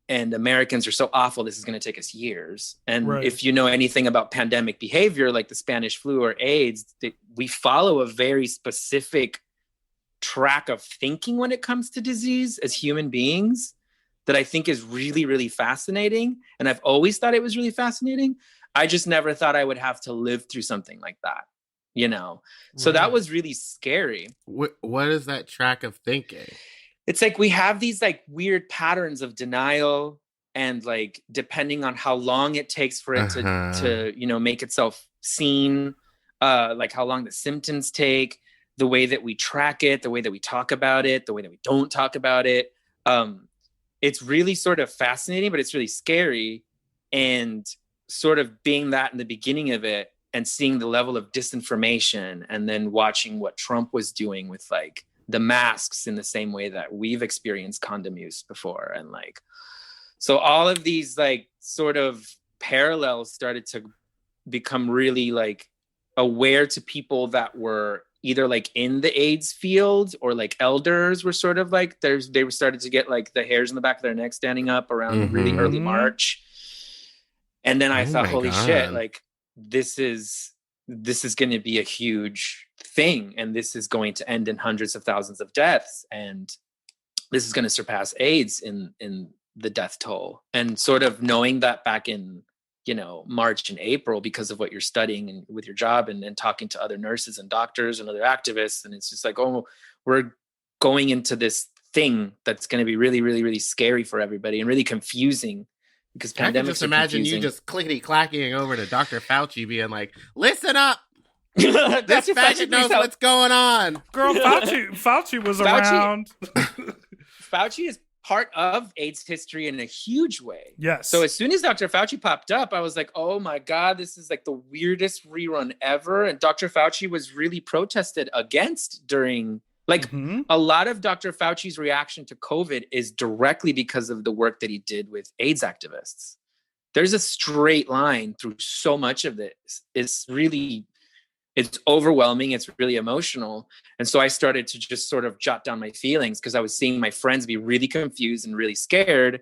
Speaker 6: Americans are so awful. This is going to take us years. And if you know anything about pandemic behavior, like the Spanish flu or AIDS, we follow a very specific track of thinking when it comes to disease as human beings that I think is really, really fascinating. And I've always thought it was really fascinating. I just never thought I would have to live through something like that, you know? So that was really scary.
Speaker 1: What is that track of thinking?
Speaker 6: It's like we have these like weird patterns of denial and like depending on how long it takes for it to you know, make itself seen, like how long the symptoms take, the way that we track it, the way that we talk about it, the way that we don't talk about it. It's really sort of fascinating, but it's really scary. And sort of being that in the beginning of it and seeing the level of disinformation and then watching what Trump was doing with like the masks in the same way that we've experienced condom use before. And like, so all of these like sort of parallels started to become really like aware to people that were either like in the AIDS field or like elders were sort of like, they were started to get like the hairs in the back of their neck standing up around really early March. And then I thought, holy shit, like this is going to be a huge thing, and this is going to end in hundreds of thousands of deaths, and this is going to surpass AIDS in the death toll. And sort of knowing that back in, you know, March and April, because of what you're studying and with your job and talking to other nurses and doctors and other activists. And it's just like, oh, we're going into this thing that's going to be really, really, really scary for everybody and really confusing, because pandemics
Speaker 1: I can just imagine
Speaker 6: confusing.
Speaker 1: you just clickety-clacking over to Dr. Fauci being like, listen up.
Speaker 6: This
Speaker 1: faggot knows what's going on.
Speaker 2: Girl, Fauci was around.
Speaker 6: Fauci is part of AIDS history in a huge way.
Speaker 2: Yes.
Speaker 6: So as soon as Dr. Fauci popped up, I was like, oh my God, this is like the weirdest rerun ever. And Dr. Fauci was really protested against during, like, a lot of Dr. Fauci's reaction to COVID is directly because of the work that he did with AIDS activists. There's a straight line through so much of this. It's overwhelming. It's really emotional. And so I started to just sort of jot down my feelings, because I was seeing my friends be really confused and really scared.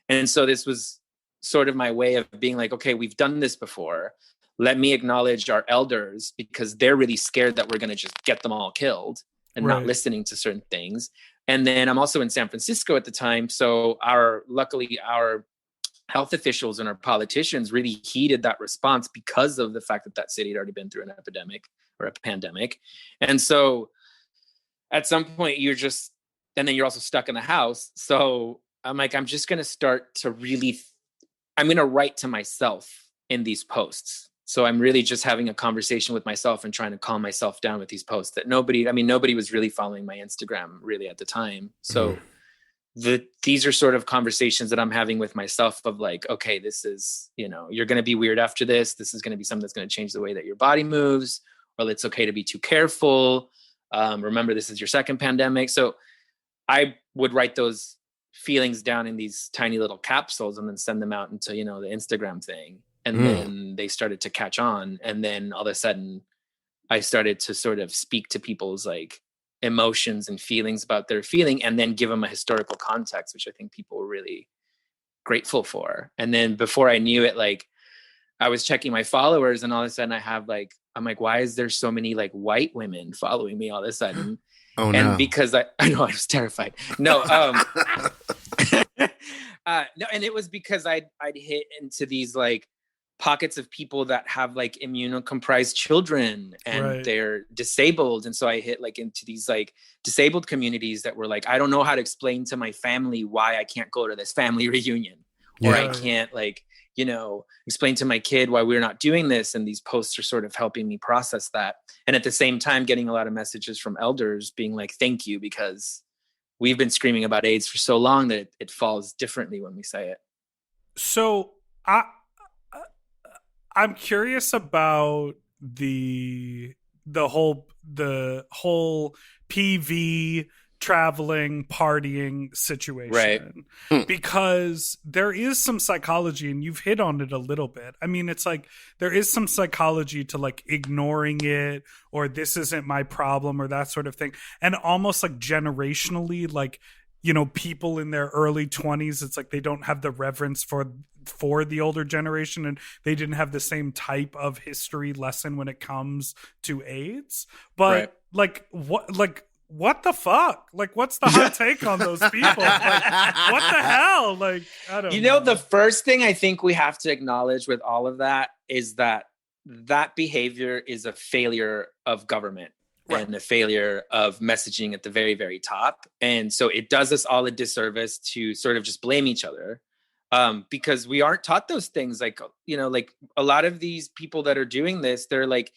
Speaker 6: And so this was sort of my way of being like, okay, we've done this before. Let me acknowledge our elders, because they're really scared that we're going to just get them all killed and not listening to certain things. And then I'm also in San Francisco at the time. So luckily our health officials and our politicians really heeded that response because of the fact that city had already been through an epidemic or a pandemic. And so at some point and then you're also stuck in the house. So I'm like, I'm just going to start to I'm going to write to myself in these posts. So I'm really just having a conversation with myself and trying to calm myself down with these posts that nobody was really following my Instagram really at the time. So these are sort of conversations that I'm having with myself of like, okay, this is, you know, you're going to be weird after this. This is going to be something that's going to change the way that your body moves, or it's okay to be too careful. Remember, this is your second pandemic. So I would write those feelings down in these tiny little capsules and then send them out into, you know, the Instagram thing. And then they started to catch on. And then all of a sudden I started to sort of speak to people's like emotions and feelings about their feeling, and then give them a historical context, which I think people were really grateful for. And then before I knew it, like I was checking my followers, and all of a sudden I'm like, why is there so many like white women following me all of a sudden?
Speaker 1: Oh no.
Speaker 6: And because I know, I was terrified. No, no, and it was because I'd hit into these like pockets of people that have like immunocompromised children and they're disabled. And so I hit like into these like disabled communities that were like, I don't know how to explain to my family why I can't go to this family reunion, or I can't like, you know, explain to my kid why we're not doing this. And these posts are sort of helping me process that. And at the same time, getting a lot of messages from elders being like, thank you, because we've been screaming about AIDS for so long that it falls differently when we say it.
Speaker 2: So I'm curious about the whole PV traveling, partying situation, because there is some psychology, and you've hit on it a little bit. I mean, it's like there is some psychology to like ignoring it, or this isn't my problem, or that sort of thing. And almost like generationally, like, you know, people in their early 20s, it's like they don't have the reverence for the older generation, and they didn't have the same type of history lesson when it comes to AIDS. But what the fuck? Like, what's the hot take on those people? Like, what the hell? Like, I don't know.
Speaker 6: You know, the first thing I think we have to acknowledge with all of that is that behavior is a failure of government. And a failure of messaging at the very, very top. And so it does us all a disservice to sort of just blame each other, because we aren't taught those things. Like, you know, like a lot of these people that are doing this, they're like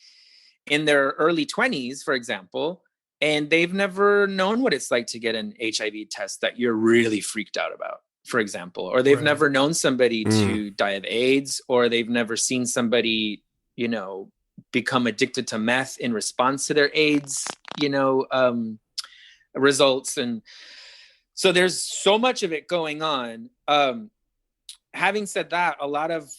Speaker 6: in their early 20s, for example, and they've never known what it's like to get an HIV test that you're really freaked out about, for example, or they've never known somebody to die of AIDS, or they've never seen somebody, you know, become addicted to meth in response to their AIDS, you know, results. And so there's so much of it going on. Having said that, a lot of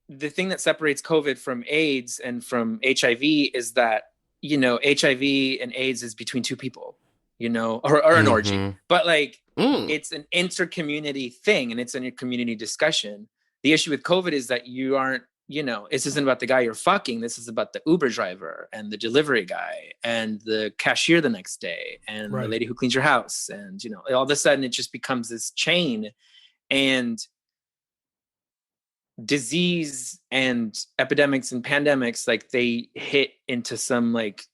Speaker 6: the thing that separates COVID from AIDS and from HIV is that, you know, HIV and AIDS is between two people, you know, or an orgy, but like it's an inter-community thing, and it's an inter-community discussion. The issue with COVID is that you this isn't about the guy you're fucking. This is about the Uber driver and the delivery guy and the cashier the next day and the lady who cleans your house. And, all of a sudden it just becomes this chain, and disease and epidemics and pandemics, like they hit into some like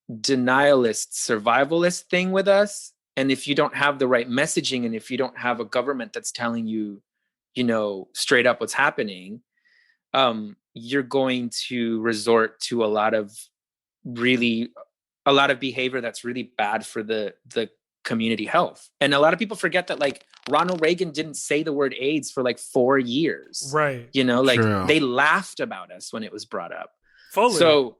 Speaker 6: denialist, survivalist thing with us. And if you don't have the right messaging, and if you don't have a government that's telling you, straight up what's happening, you're going to resort to a lot of behavior that's really bad for the community health. And a lot of people forget that like Ronald Reagan didn't say the word AIDS for like 4 years.
Speaker 2: Right.
Speaker 1: True.
Speaker 6: They laughed about us when it was brought up.
Speaker 2: Fully.
Speaker 6: So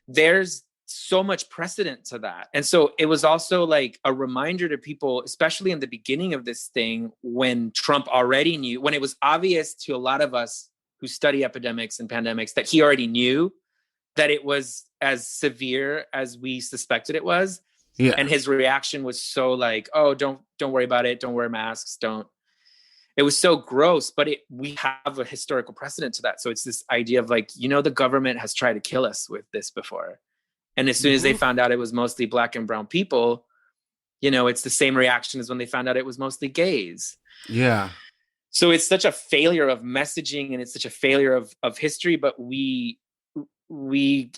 Speaker 6: there's so much precedent to that. And so it was also like a reminder to people, especially in the beginning of this thing, when Trump already knew, when it was obvious to a lot of us who study epidemics and pandemics that he already knew that it was as severe as we suspected it was.
Speaker 1: Yeah.
Speaker 6: And his reaction was so like, oh, don't worry about it. Don't wear masks. It was so gross, but we have a historical precedent to that. So it's this idea of like, the government has tried to kill us with this before. And as soon as they found out it was mostly Black and brown people, it's the same reaction as when they found out it was mostly gays.
Speaker 1: Yeah.
Speaker 6: So it's such a failure of messaging, and it's such a failure of history, but we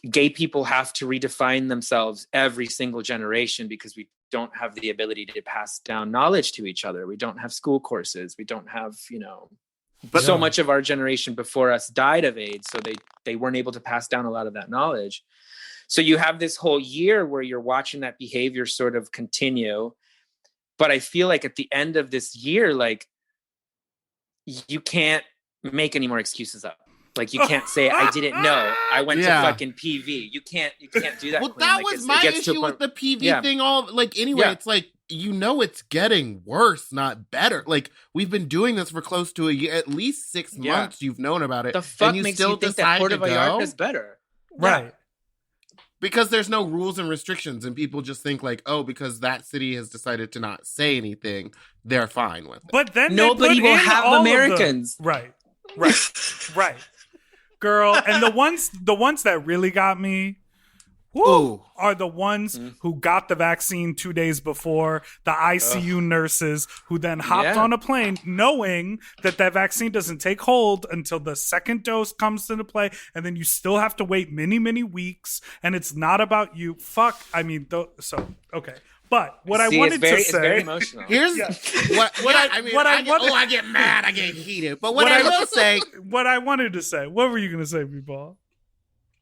Speaker 6: gay people have to redefine themselves every single generation because we don't have the ability to pass down knowledge to each other. We don't have school courses. We don't have, but so much of our generation before us died of AIDS. So they weren't able to pass down a lot of that knowledge. So you have this whole year where you're watching that behavior sort of continue. But I feel like at the end of this year, like you can't make any more excuses up. Like you can't say, I didn't know. I went to fucking PV. You can't do that.
Speaker 1: Well, that was my issue with the PV thing. It's like, it's getting worse, not better. Like we've been doing this for close to a year, at least 6 months. You've known about it.
Speaker 6: The fuck
Speaker 1: and you
Speaker 6: makes
Speaker 1: still
Speaker 6: you think that
Speaker 1: decide
Speaker 6: Puerto
Speaker 1: to go?
Speaker 6: Vallarta is better?
Speaker 2: Right.
Speaker 6: Yeah.
Speaker 1: Because there's no rules and restrictions, and people just think like, oh, because that city has decided to not say anything, they're fine with it.
Speaker 2: But then
Speaker 6: nobody will have Americans.
Speaker 2: Right. Girl, and the ones that really got me are the ones who got the vaccine 2 days before, the ICU nurses who then hopped on a plane knowing that vaccine doesn't take hold until the second dose comes into play, and then you still have to wait many, many weeks, and it's not about you. Okay. But what I wanted to say,
Speaker 6: it's very emotional.
Speaker 1: Here's I get mad, I get heated. But what I wanted to say, what were you going to say, Meatball?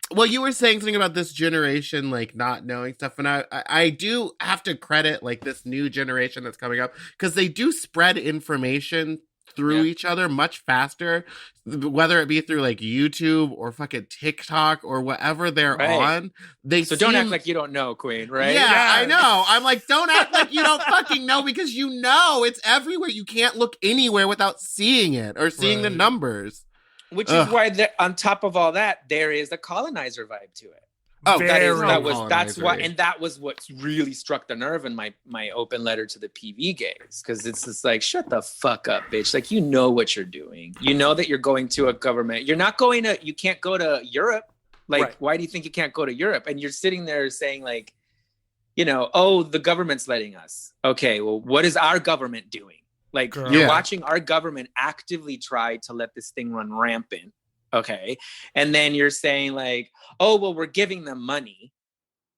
Speaker 1: Well, you were saying something about this generation, like not knowing stuff, and I do have to credit like this new generation that's coming up because they do spread information through each other much faster, whether it be through like YouTube or fucking TikTok or whatever they're on.
Speaker 6: Don't act like you don't know, Queen, right?
Speaker 1: Yeah, I know. I'm like, don't act like you don't fucking know because it's everywhere. You can't look anywhere without seeing it or seeing the numbers.
Speaker 6: Which is why, on top of all that, there is a colonizer vibe to it.
Speaker 1: Oh,
Speaker 6: that's why, and that was what really struck the nerve in my open letter to the PV gays, because it's just like, shut the fuck up, bitch. Like, you know what you're doing. You know that you're going to a government. You can't go to Europe. Like, why do you think you can't go to Europe? And you're sitting there saying like, the government's letting us. Okay, well, what is our government doing? Like, you're watching our government actively try to let this thing run rampant. Okay. And then you're saying like, oh, well, we're giving them money,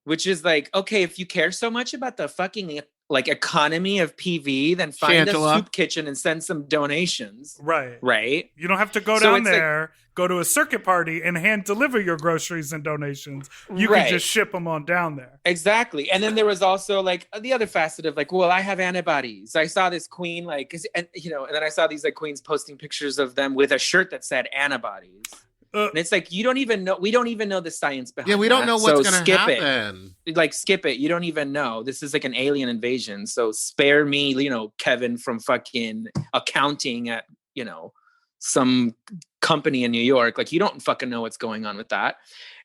Speaker 6: which is like, okay, if you care so much about the fucking like economy of PV, then find a soup kitchen and send some donations. Right.
Speaker 2: You don't have to go down there, go to a circuit party and hand deliver your groceries and donations. You can just ship them on down there.
Speaker 6: Exactly. And then there was also like the other facet of like, well, I have antibodies. I saw this queen and then I saw these like queens posting pictures of them with a shirt that said antibodies. And it's like, we don't even know the science behind it.
Speaker 1: Yeah, we don't know what's going to happen.
Speaker 6: Like, skip it. You don't even know. This is like an alien invasion. So spare me, Kevin from fucking accounting at, some company in New York. Like, you don't fucking know what's going on with that.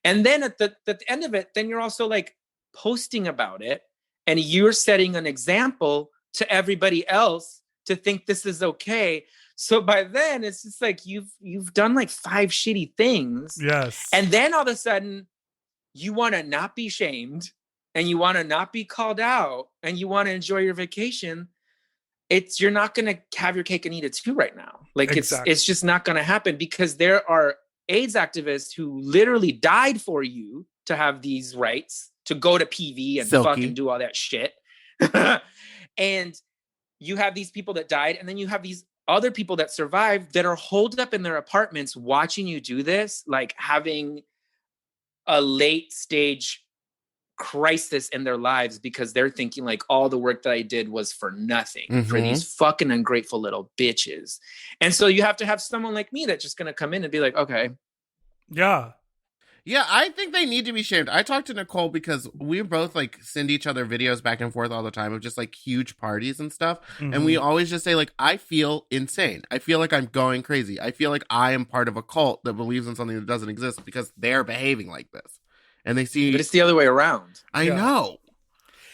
Speaker 6: And then at the end of it, then you're also like posting about it. And you're setting an example to everybody else to think this is okay. So by then it's just like you've done like 5 shitty things.
Speaker 2: Yes.
Speaker 6: And then all of a sudden you want to not be shamed and you want to not be called out and you want to enjoy your vacation. You're not going to have your cake and eat it too right now. Like it's just not going to happen, because there are AIDS activists who literally died for you to have these rights to go to PV and fuck and do all that shit. And you have these people that died, and then you have these other people that survived that are holed up in their apartments watching you do this, like having a late stage crisis in their lives because they're thinking like all the work that I did was for nothing for these fucking ungrateful little bitches. And so you have to have someone like me that's just going to come in and be like, okay.
Speaker 2: Yeah.
Speaker 1: Yeah, I think they need to be shamed. I talked to Nicole because we both like send each other videos back and forth all the time of just like huge parties and stuff. And we always just say like, I feel insane. I feel like I'm going crazy. I feel like I am part of a cult that believes in something that doesn't exist because they're behaving like this. And they see,
Speaker 6: but it's the other way around.
Speaker 1: I know,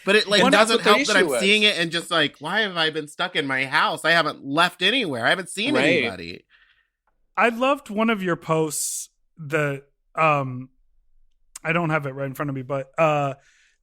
Speaker 1: but it like doesn't help that I'm seeing it and just like, why have I been stuck in my house? I haven't left anywhere. I haven't seen anybody.
Speaker 2: I loved one of your posts that I don't have it right in front of me, but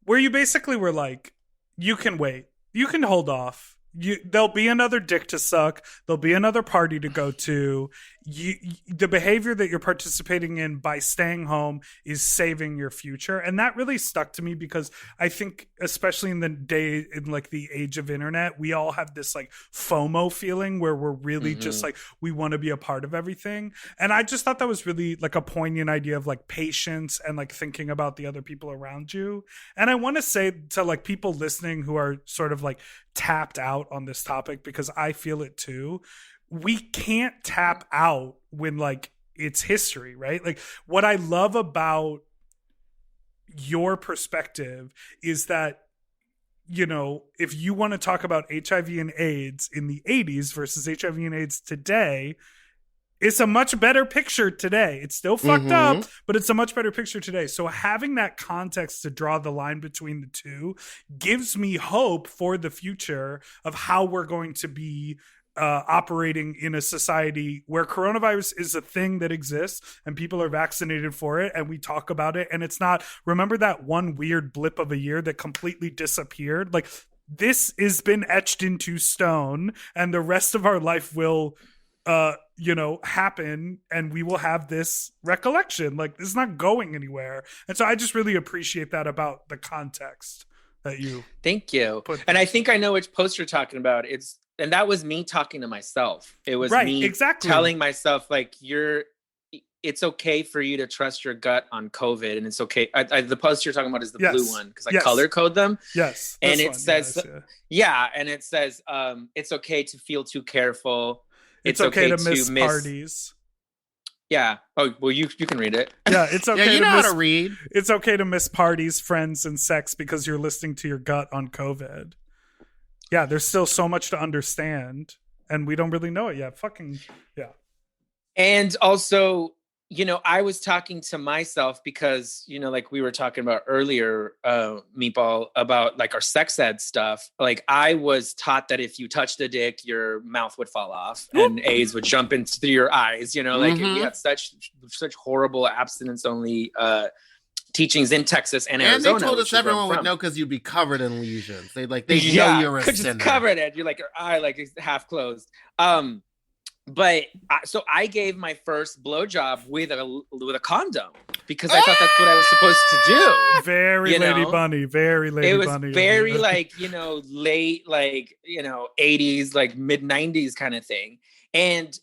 Speaker 2: where you basically were like, you can wait, you can hold off. There'll be another dick to suck. There'll be another party to go to. The behavior that you're participating in by staying home is saving your future. And that really stuck to me because I think, especially in the day, in like the age of internet, we all have this like FOMO feeling where we're really just like, we want to be a part of everything. And I just thought that was really like a poignant idea of like patience and like thinking about the other people around you. And I want to say to like people listening who are sort of like tapped out on this topic, because I feel it too. We can't tap out when like it's history, right? Like what I love about your perspective is that, you know, if you want to talk about HIV and AIDS in the 80s versus HIV and AIDS today, it's a much better picture today. It's still fucked up, but it's a much better picture today. So having that context to draw the line between the two gives me hope for the future of how we're going to be operating in a society where coronavirus is a thing that exists and people are vaccinated for it and we talk about it. And it's not, remember that one weird blip of a year that completely disappeared? Like this has been etched into stone and the rest of our life will happen and we will have this recollection. Like it's not going anywhere. And so I just really appreciate that about the context that you
Speaker 6: thank you. And I think I know which post you're talking about. And that was me talking to myself. It was me telling myself like it's okay for you to trust your gut on COVID, and it's okay. The post you're talking about is the blue one because I color code them.
Speaker 2: Yes.
Speaker 6: And it says, and it says, it's okay to feel too careful. It's okay to miss parties. Yeah. Oh, well, you can read it.
Speaker 2: Yeah, it's okay.
Speaker 1: Yeah, you know how to read.
Speaker 2: It's okay to miss parties, friends, and sex because you're listening to your gut on COVID. Yeah, there's still so much to understand, and we don't really know it yet. Fucking yeah.
Speaker 6: And also, I was talking to myself because, like we were talking about earlier, Meatball, about like our sex ed stuff. Like I was taught that if you touched a dick, your mouth would fall off and AIDS would jump into your eyes. Like we had such horrible abstinence only teachings in Texas and Arizona.
Speaker 1: And they told us everyone would know because you'd be covered in lesions. They know you're a sinner.
Speaker 6: Just covered it. You're like your eye like is half closed. But so I gave my first blowjob with a condom because I thought that's what I was supposed to do.
Speaker 2: Very Lady Bunny, very Lady Bunny.
Speaker 6: It was very like, late, like, 80s, like mid 90s kind of thing. And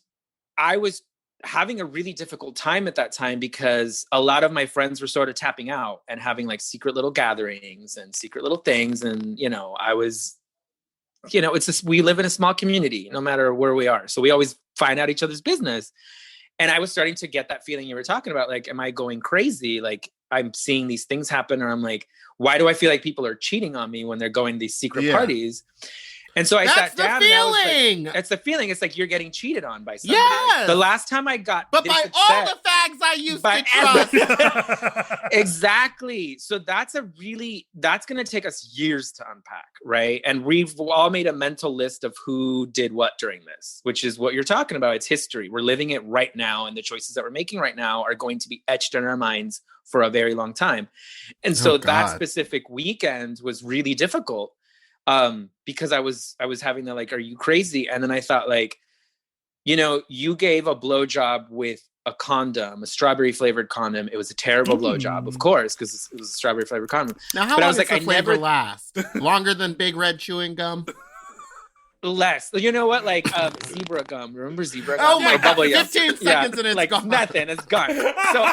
Speaker 6: I was having a really difficult time at that time because a lot of my friends were sort of tapping out and having like secret little gatherings and secret little things. And, I was, we live in a small community, no matter where we are. So we always find out each other's business. And I was starting to get that feeling you were talking about. Like, am I going crazy? Like I'm seeing these things happen, or I'm like, why do I feel like people are cheating on me when they're going to these secret parties? And so I sat down.
Speaker 3: That's the feeling.
Speaker 6: That's the feeling. It's like you're getting cheated on by somebody.
Speaker 3: Yes.
Speaker 6: The last time I got
Speaker 3: But by all the fags I used to trust.
Speaker 6: Exactly. So that's going to take us years to unpack, right? And we've all made a mental list of who did what during this, which is what you're talking about. It's history. We're living it right now. And the choices that we're making right now are going to be etched in our minds for a very long time. And so that specific weekend was really difficult. Because I was having the like, are you crazy? And then I thought like, you gave a blowjob with a condom, a strawberry flavored condom. It was a terrible blowjob, of course, because it was a strawberry flavored condom.
Speaker 3: Now, how long does the flavor last? Longer than Big Red chewing gum?
Speaker 6: Less. You know what? Like zebra gum. Remember zebra gum?
Speaker 3: Oh my God. 15 seconds and it's
Speaker 6: like
Speaker 3: gone.
Speaker 6: Nothing. It's gone. So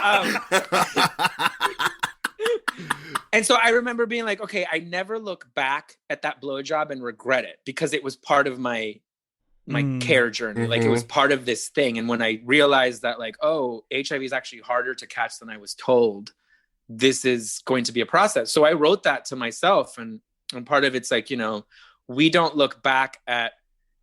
Speaker 6: and so I remember being like, okay, I never look back at that blowjob and regret it because it was part of my care journey. Mm-hmm. Like it was part of this thing. And when I realized that like, oh, HIV is actually harder to catch than I was told, this is going to be a process. So I wrote that to myself. And part of it's like, we don't look back at,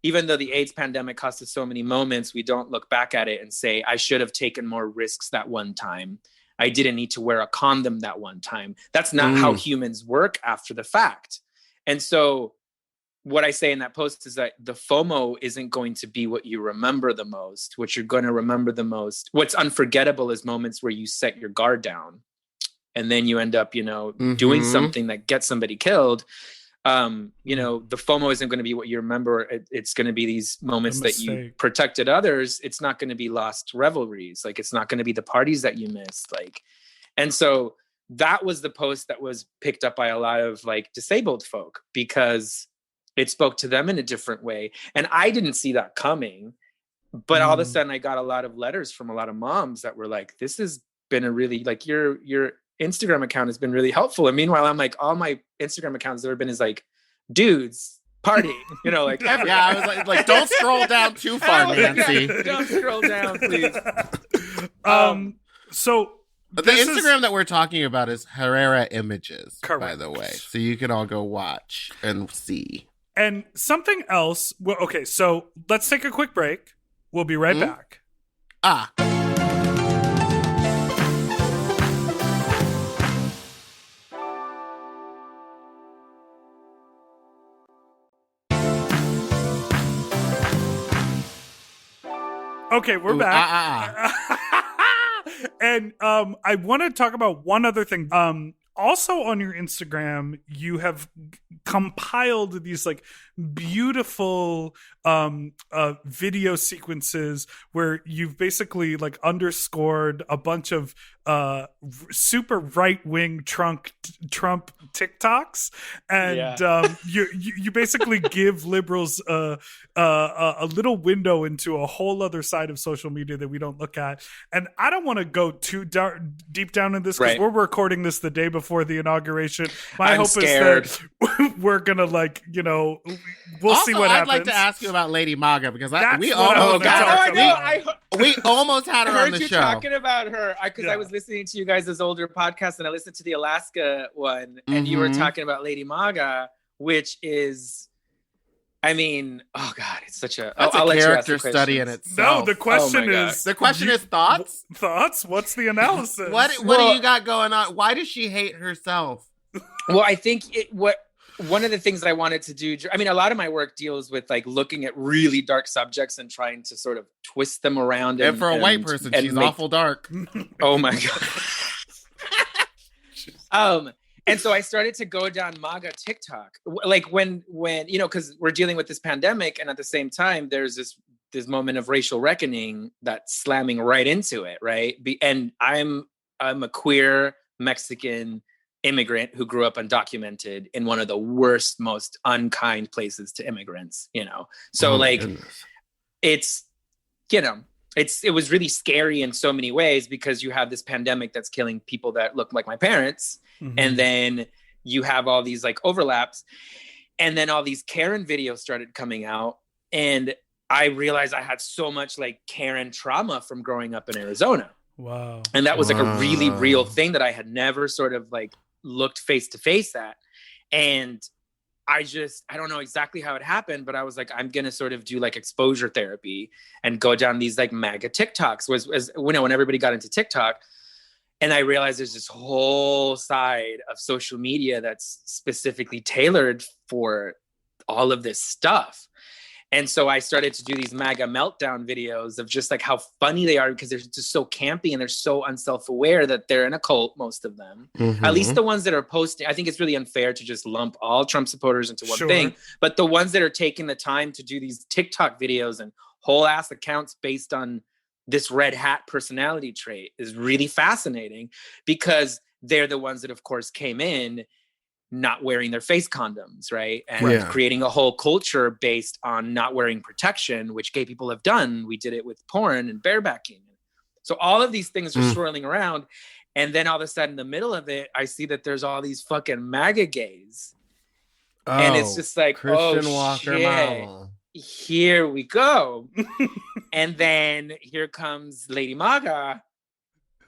Speaker 6: even though the AIDS pandemic cost us so many moments, we don't look back at it and say, I should have taken more risks that one time. I didn't need to wear a condom that one time. That's not how humans work after the fact. And so what I say in that post is that the FOMO isn't going to be what you remember the most. What you're going to remember the most, what's unforgettable is moments where you set your guard down and then you end up, doing something that gets somebody killed. The FOMO isn't going to be what you remember. It's going to be these moments that you protected others. It's not going to be lost revelries. Like it's not going to be the parties that you missed. Like, and so that was the post that was picked up by a lot of like disabled folk because it spoke to them in a different way. And I didn't see that coming, but all of a sudden I got a lot of letters from a lot of moms that were like, this has been a really like your Instagram account has been really helpful. And meanwhile, I'm like, all my Instagram accounts there have been is like dudes partying, like everywhere.
Speaker 3: Yeah, I was like, don't scroll down too far, Nancy.
Speaker 6: Don't scroll down, please.
Speaker 2: So
Speaker 3: the Instagram that we're talking about is Herrera Images, correct, by the way. So you can all go watch and see.
Speaker 2: And something else. Well, okay, so let's take a quick break. We'll be right back. Okay, we're back. And I want to talk about one other thing. Also on your Instagram, you have compiled these like beautiful video sequences where you've basically like underscored a bunch of super right-wing Trump TikToks, and you basically give liberals a little window into a whole other side of social media that we don't look at. And I don't want to go too deep down in this because we're recording this the day before the inauguration. My hope
Speaker 6: scared.
Speaker 2: is that we're gonna we'll see what happens.
Speaker 3: I'd like to ask you about Lady Maga because we almost had her on the show.
Speaker 6: Talking about her because I was listening to you guys' older podcast and I listened to the Alaska one and you were talking about Lady Maga, which is, I mean, oh God, it's such a
Speaker 3: character study in itself.
Speaker 2: No, the question is
Speaker 3: thoughts.
Speaker 2: Thoughts? What's the analysis?
Speaker 3: What do you got going on? Why does she hate herself?
Speaker 6: Well, I think one of the things that I wanted to do, I mean, a lot of my work deals with like looking at really dark subjects and trying to sort of twist them around.
Speaker 3: And for a white person, she's awful dark.
Speaker 6: Oh my God. And so I started to go down MAGA TikTok, like when because we're dealing with this pandemic, and at the same time, there's this moment of racial reckoning that's slamming right into it, right? And I'm a queer Mexican immigrant who grew up undocumented in one of the worst, most unkind places to immigrants, So it's, it was really scary in so many ways because you have this pandemic that's killing people that look like my parents. Mm-hmm. And then you have all these like overlaps, and then all these Karen videos started coming out. And I realized I had so much like Karen trauma from growing up in Arizona.
Speaker 2: Wow.
Speaker 6: And that was like a really real thing that I had never sort of like looked face to face at. And I don't know exactly how it happened, but I was like, I'm going to sort of do like exposure therapy and go down these like MAGA TikToks when everybody got into TikTok. And I realized there's this whole side of social media that's specifically tailored for all of this stuff. And so I started to do these MAGA meltdown videos of just like how funny they are, because they're just so campy and they're so unself-aware that they're in a cult, most of them. Mm-hmm. At least the ones that are posting. I think it's really unfair to just lump all Trump supporters into one thing. But the ones that are taking the time to do these TikTok videos and whole ass accounts based on this red hat personality trait is really fascinating, because they're the ones that, of course, came in not wearing their face condoms, right? And creating a whole culture based on not wearing protection, which gay people have done. We did it with porn and barebacking. So all of these things are swirling around. And then all of a sudden, in the middle of it, I see that there's all these fucking MAGA gays. And it's just like, Christian Walker Model. Here we go. And then here comes Lady Maga.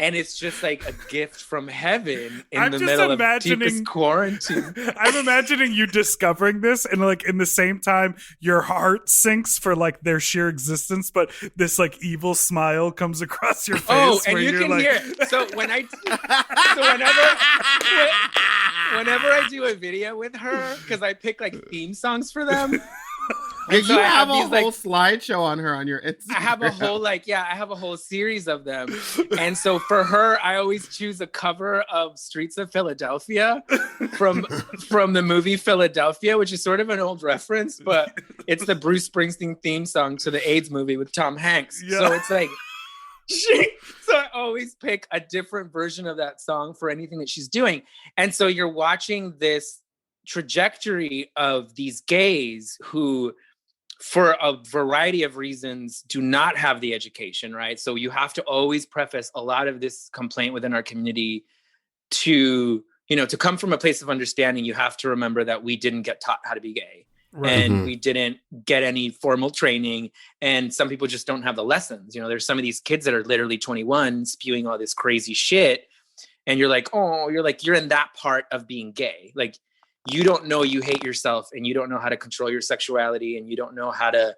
Speaker 6: And it's just like a gift from heaven in the middle of deepest quarantine.
Speaker 2: I'm imagining you discovering this, and like in the same time, your heart sinks for like their sheer existence, but this like evil smile comes across your face.
Speaker 6: Oh, and you can hear. So whenever I do a video with her, because I pick like theme songs for them.
Speaker 1: Did you have a whole slideshow on her on your Instagram?
Speaker 6: I have a whole series of them. And so for her, I always choose a cover of Streets of Philadelphia from the movie Philadelphia, which is sort of an old reference, but it's the Bruce Springsteen theme song to the AIDS movie with Tom Hanks. Yeah. So it's like, so I always pick a different version of that song for anything that she's doing. And so you're watching this trajectory of these gays who, for a variety of reasons, do not have the education, right? So you have to always preface a lot of this complaint within our community to come from a place of understanding. You have to remember that we didn't get taught how to be gay. Right. And we didn't get any formal training. And some people just don't have the lessons. There's some of these kids that are literally 21 spewing all this crazy shit. And you're like, you're in that part of being gay. Like, you don't know you hate yourself, and you don't know how to control your sexuality, and you don't know how to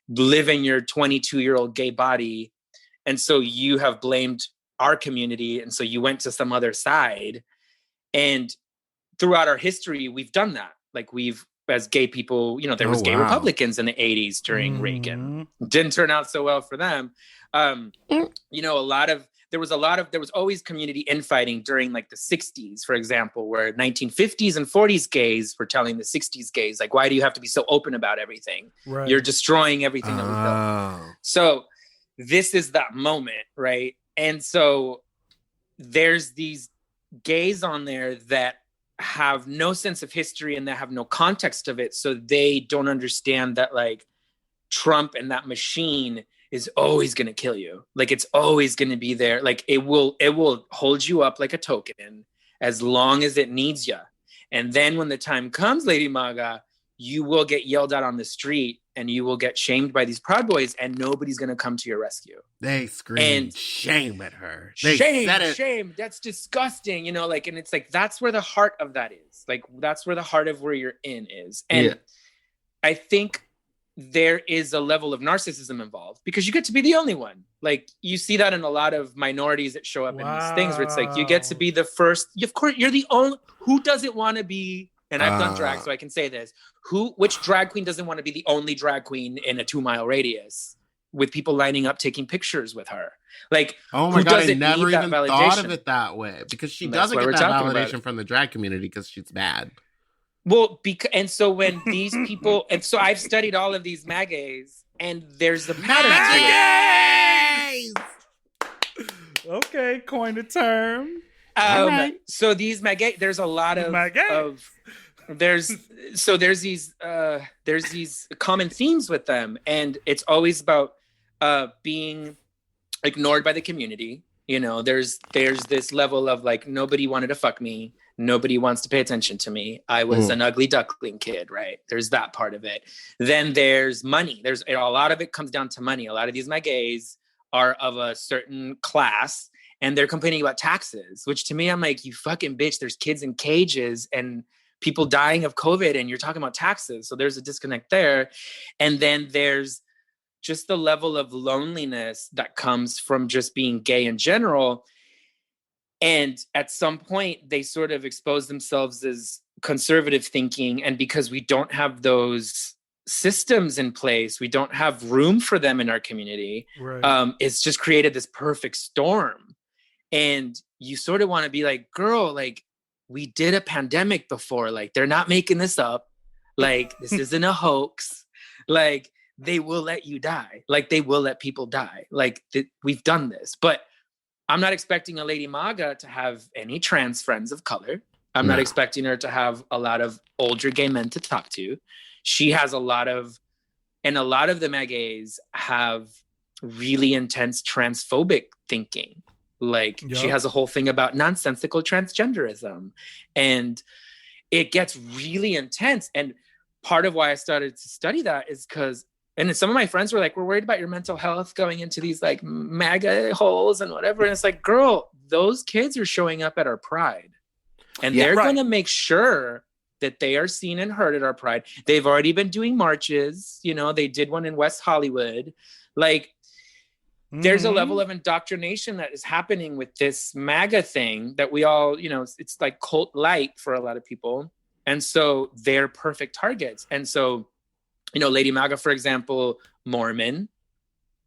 Speaker 6: live in your 22-year-old gay body. And so you have blamed our community. And so you went to some other side. And throughout our history, we've done that. Like, as gay people, there was gay Republicans in the 80s during Reagan. Didn't turn out so well for them. There was always community infighting during like the 60s, for example, where 1950s and 40s gays were telling the 60s gays, like, why do you have to be so open about everything? Right. You're destroying everything that we built. So this is that moment, right? And so there's these gays on there that have no sense of history and that have no context of it. So they don't understand that like Trump and that machine is always going to kill you. Like, it's always going to be there. Like, it will hold you up like a token as long as it needs you. And then when the time comes, Lady Maga, you will get yelled at on the street and you will get shamed by these Proud Boys, and nobody's going to come to your rescue.
Speaker 1: They screamed shame at her.
Speaker 6: Shame. That's disgusting. And it's like, that's where the heart of that is. Like, that's where the heart of where you're in is. And I think there is a level of narcissism involved, because you get to be the only one. Like, you see that in a lot of minorities that show up in these things where it's like, you get to be the first. Of course, you're the only. Who doesn't want to be? And I've done drag, so I can say this. Which drag queen doesn't want to be the only drag queen in a 2-mile radius with people lining up taking pictures with her? Like,
Speaker 1: oh my God, I never even thought of it that way, because she doesn't get that validation from the drag community because she's bad.
Speaker 6: Well, and so when these people, and so I've studied all of these MAGAs, and there's a pattern
Speaker 2: to it. Okay, coin a term.
Speaker 6: Right. So these MAGA, there's a lot of there's these common themes with them, and it's always about being ignored by the community. There's this level of like, nobody wanted to fuck me. Nobody wants to pay attention to me. I was an ugly duckling kid, right? There's that part of it. Then there's money. There's a lot of it comes down to money. A lot of these MAGAs are of a certain class, and they're complaining about taxes, which to me, I'm like, you fucking bitch. There's kids in cages, and people dying of COVID, and you're talking about taxes. So there's a disconnect there. And then there's just the level of loneliness that comes from just being gay in general. And at some point, they sort of expose themselves as conservative thinking. And because we don't have those systems in place, we don't have room for them in our community.
Speaker 2: Right.
Speaker 6: It's just created this perfect storm. And you sort of want to be like, girl, like, we did a pandemic before. Like, they're not making this up. Like, this isn't a hoax. Like, they will let you die. Like, they will let people die. Like, we've done this. But I'm not expecting a Lady Maga to have any trans friends of color. I'm not expecting her to have a lot of older gay men to talk to. She has a lot of the MAGAs have really intense transphobic thinking. Like, she has a whole thing about nonsensical transgenderism. And it gets really intense. And part of why I started to study that is because, and some of my friends were like, we're worried about your mental health going into these like MAGA holes and whatever. And it's like, girl, those kids are showing up at our Pride. And they're going to make sure that they are seen and heard at our Pride. They've already been doing marches. You know, they did one in West Hollywood. Like, there's a level of indoctrination that is happening with this MAGA thing that we all, you know, it's like cult light for a lot of people. And so they're perfect targets. And so, you know, Lady Maga, for example, Mormon,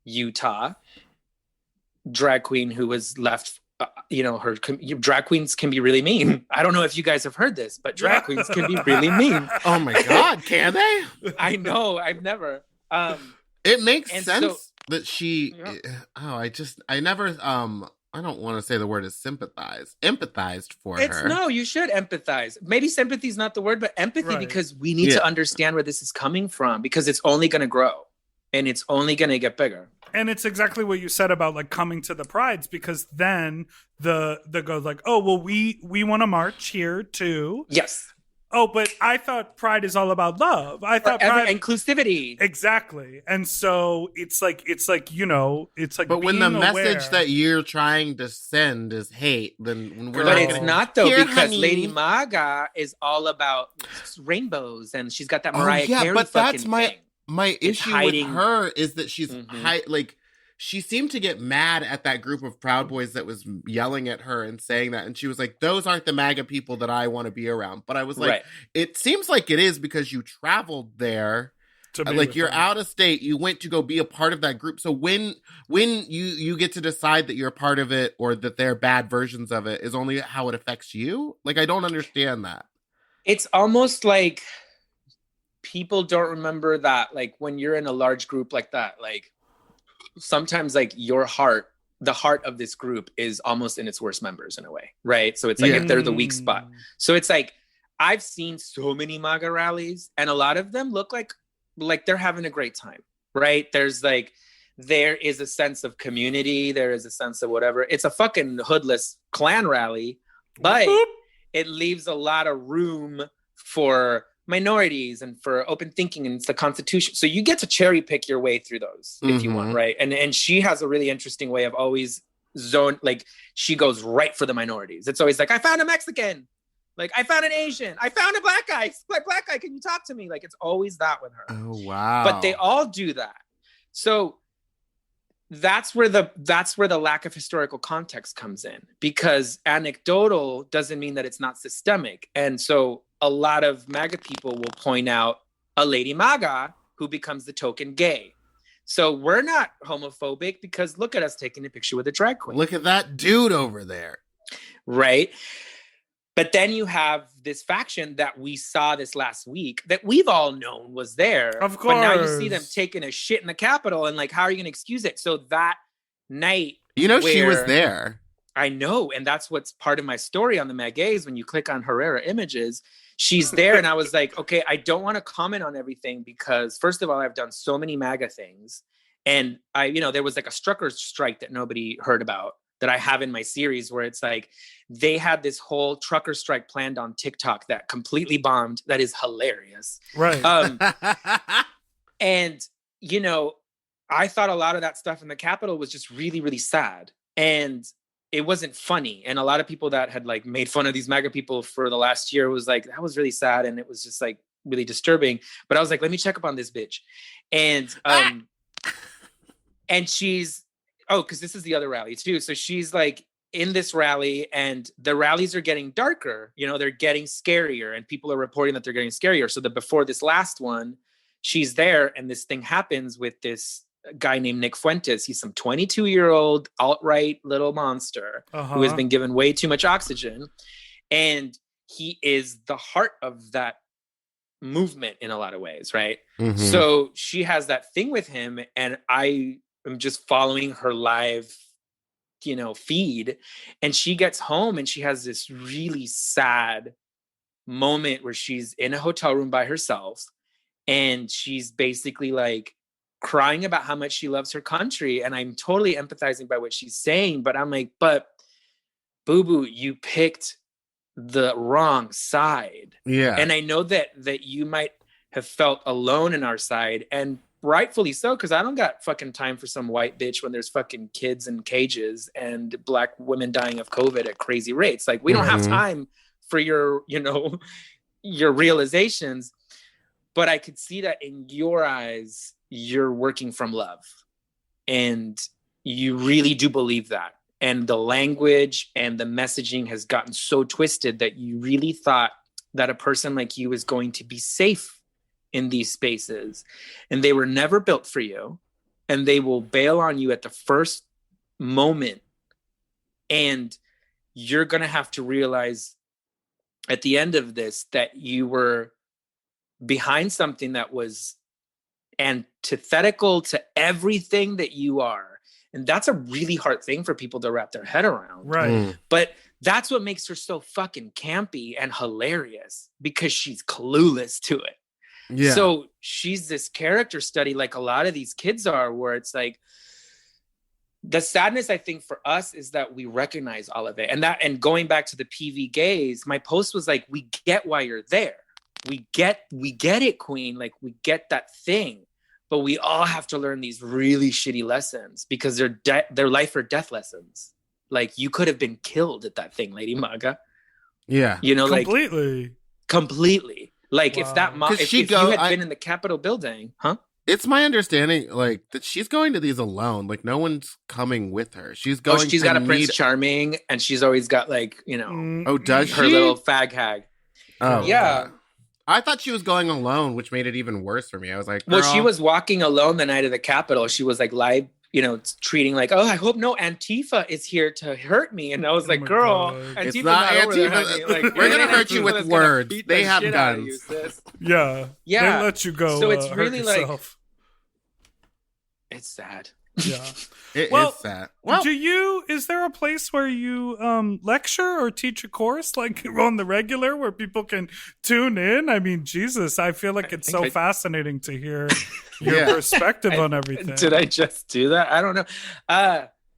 Speaker 6: Utah, drag queen who was left, you know, drag queens can be really mean. I don't know if you guys have heard this, but drag queens can be really mean.
Speaker 1: Oh my God, can they?
Speaker 6: I know, I've never.
Speaker 1: It makes sense that she, I never, I don't want to say the word is empathized for her.
Speaker 6: No, you should empathize. Maybe sympathy is not the word, but empathy, because we need to understand where this is coming from, because it's only going to grow and it's only going to get bigger.
Speaker 2: And it's exactly what you said about like coming to the prides, because then the goes like, oh, well, we want to march here too.
Speaker 6: Yes.
Speaker 2: Oh, but I thought Pride is all about love. I thought Pride
Speaker 6: inclusivity.
Speaker 2: Exactly. And so it's like, you know, it's like,
Speaker 1: but when the message that you're trying to send is hate, then we're
Speaker 6: but it's not though, because Lady Maga is all about rainbows and she's got that Mariah Carey
Speaker 1: but that's
Speaker 6: thing.
Speaker 1: My issue with her is that she's like, she seemed to get mad at that group of Proud Boys that was yelling at her and saying that. And she was like, those aren't the MAGA people that I want to be around. But I was like, it seems like it is, because you traveled there. Like, you're out of state. You went to go be a part of that group. So when you get to decide that you're a part of it or that they're bad versions of it is only how it affects you. Like, I don't understand that. It's
Speaker 6: almost like people don't remember that, like, when you're in a large group like that, like, sometimes like the heart of this group is almost in its worst members in a way, right? So it's like if they're the weak spot. So it's like, I've seen so many MAGA rallies and a lot of them look like they're having a great time, right? There is a sense of community. There is a sense of whatever. It's a fucking hoodless Klan rally, but it leaves a lot of room for minorities and for open thinking, and it's the Constitution. So you get to cherry pick your way through those if you want, right? And she has a really interesting way of always like, she goes right for the minorities. It's always like, I found a Mexican, like, I found an Asian, I found a black guy, can you talk to me? Like, it's always that with her.
Speaker 1: Oh wow.
Speaker 6: But they all do that. So that's where the lack of historical context comes in, because anecdotal doesn't mean that it's not systemic. And so a lot of MAGA people will point out a Lady Maga who becomes the token gay. So we're not homophobic because look at us taking a picture with a drag queen.
Speaker 1: Look at that dude over there.
Speaker 6: Right. But then you have this faction that we saw this last week that we've all known was there.
Speaker 2: Of course.
Speaker 6: But now you see them taking a shit in the Capitol, and like, how are you going to excuse it? So that night,
Speaker 1: she was there.
Speaker 6: I know. And that's what's part of my story on the MAGAs. When you click on Herrera images, she's there. And I was like, okay, I don't want to comment on everything because first of all, I've done so many MAGA things. And there was like a truckers strike that nobody heard about that I have in my series, where it's like, they had this whole trucker strike planned on TikTok that completely bombed. That is hilarious.
Speaker 2: Right.
Speaker 6: And, I thought a lot of that stuff in the Capitol was just really, really sad. And it wasn't funny. And a lot of people that had like made fun of these MAGA people for the last year was like, that was really sad. And it was just like really disturbing. But I was like, let me check up on this bitch. And, and she's, because this is the other rally too. So she's like in this rally, and the rallies are getting darker, you know, they're getting scarier, and people are reporting that they're getting scarier. So that before this last one, she's there, and this thing happens with this guy named Nick Fuentes. He's some 22-year-old alt-right little monster who has been given way too much oxygen. And he is the heart of that movement in a lot of ways, right? Mm-hmm. So she has that thing with him, and I am just following her live, you know, feed. And she gets home and she has this really sad moment where she's in a hotel room by herself, and she's basically like crying about how much she loves her country. And I'm totally empathizing by what she's saying, but I'm like, but boo-boo, you picked the wrong side. Yeah. And I know that you might have felt alone in our side, and rightfully so, because I don't got fucking time for some white bitch when there's fucking kids in cages and Black women dying of COVID at crazy rates. Like, we don't have time for your, you know, your realizations. But I could see that in your eyes, you're working from love. And you really do believe that. And the language and the messaging has gotten so twisted that you really thought that a person like you is going to be safe in these spaces. And they were never built for you. And they will bail on you at the first moment. And you're going to have to realize at the end of this that you were behind something that was antithetical to everything that you are. And that's a really hard thing for people to wrap their head around.
Speaker 2: Right.
Speaker 6: But that's what makes her so fucking campy and hilarious, because she's clueless to it. Yeah. So she's this character study like a lot of these kids are, where it's like, the sadness, I think, for us is that we recognize all of it. And going back to the PV gays, my post was like, we get why you're there. We get it, queen. Like, we get that thing. But we all have to learn these really shitty lessons, because they're life or death lessons. Like, you could have been killed at that thing, Lady Maga.
Speaker 1: Yeah.
Speaker 6: You know,
Speaker 2: completely.
Speaker 6: Like, wow. if you had been in the Capitol building, huh?
Speaker 1: It's my understanding, like, that she's going to these alone. Like, no one's coming with her. She's going.
Speaker 6: She's got a Prince Charming, and she's always got, like, you know.
Speaker 1: Oh, does
Speaker 6: her little fag hag?
Speaker 1: Oh,
Speaker 6: yeah.
Speaker 1: I thought she was going alone, which made it even worse for me. I was like,
Speaker 6: well, she was walking alone the night of the Capitol. She was like live, you know, treating like, oh, I hope no Antifa is here to hurt me. And I was like, girl, Antifa's
Speaker 1: it's not Antifa. Like, we're gonna hurt you with words. They have guns.
Speaker 2: Yeah. They let you go.
Speaker 6: So it's really like, it's sad.
Speaker 2: Yeah.
Speaker 1: It is sad.
Speaker 2: Well, is there a place where you lecture or teach a course, like on the regular, where people can tune in? I mean, Jesus, I feel like it's so fascinating to hear your perspective on everything.
Speaker 6: Did I just do that? I don't know.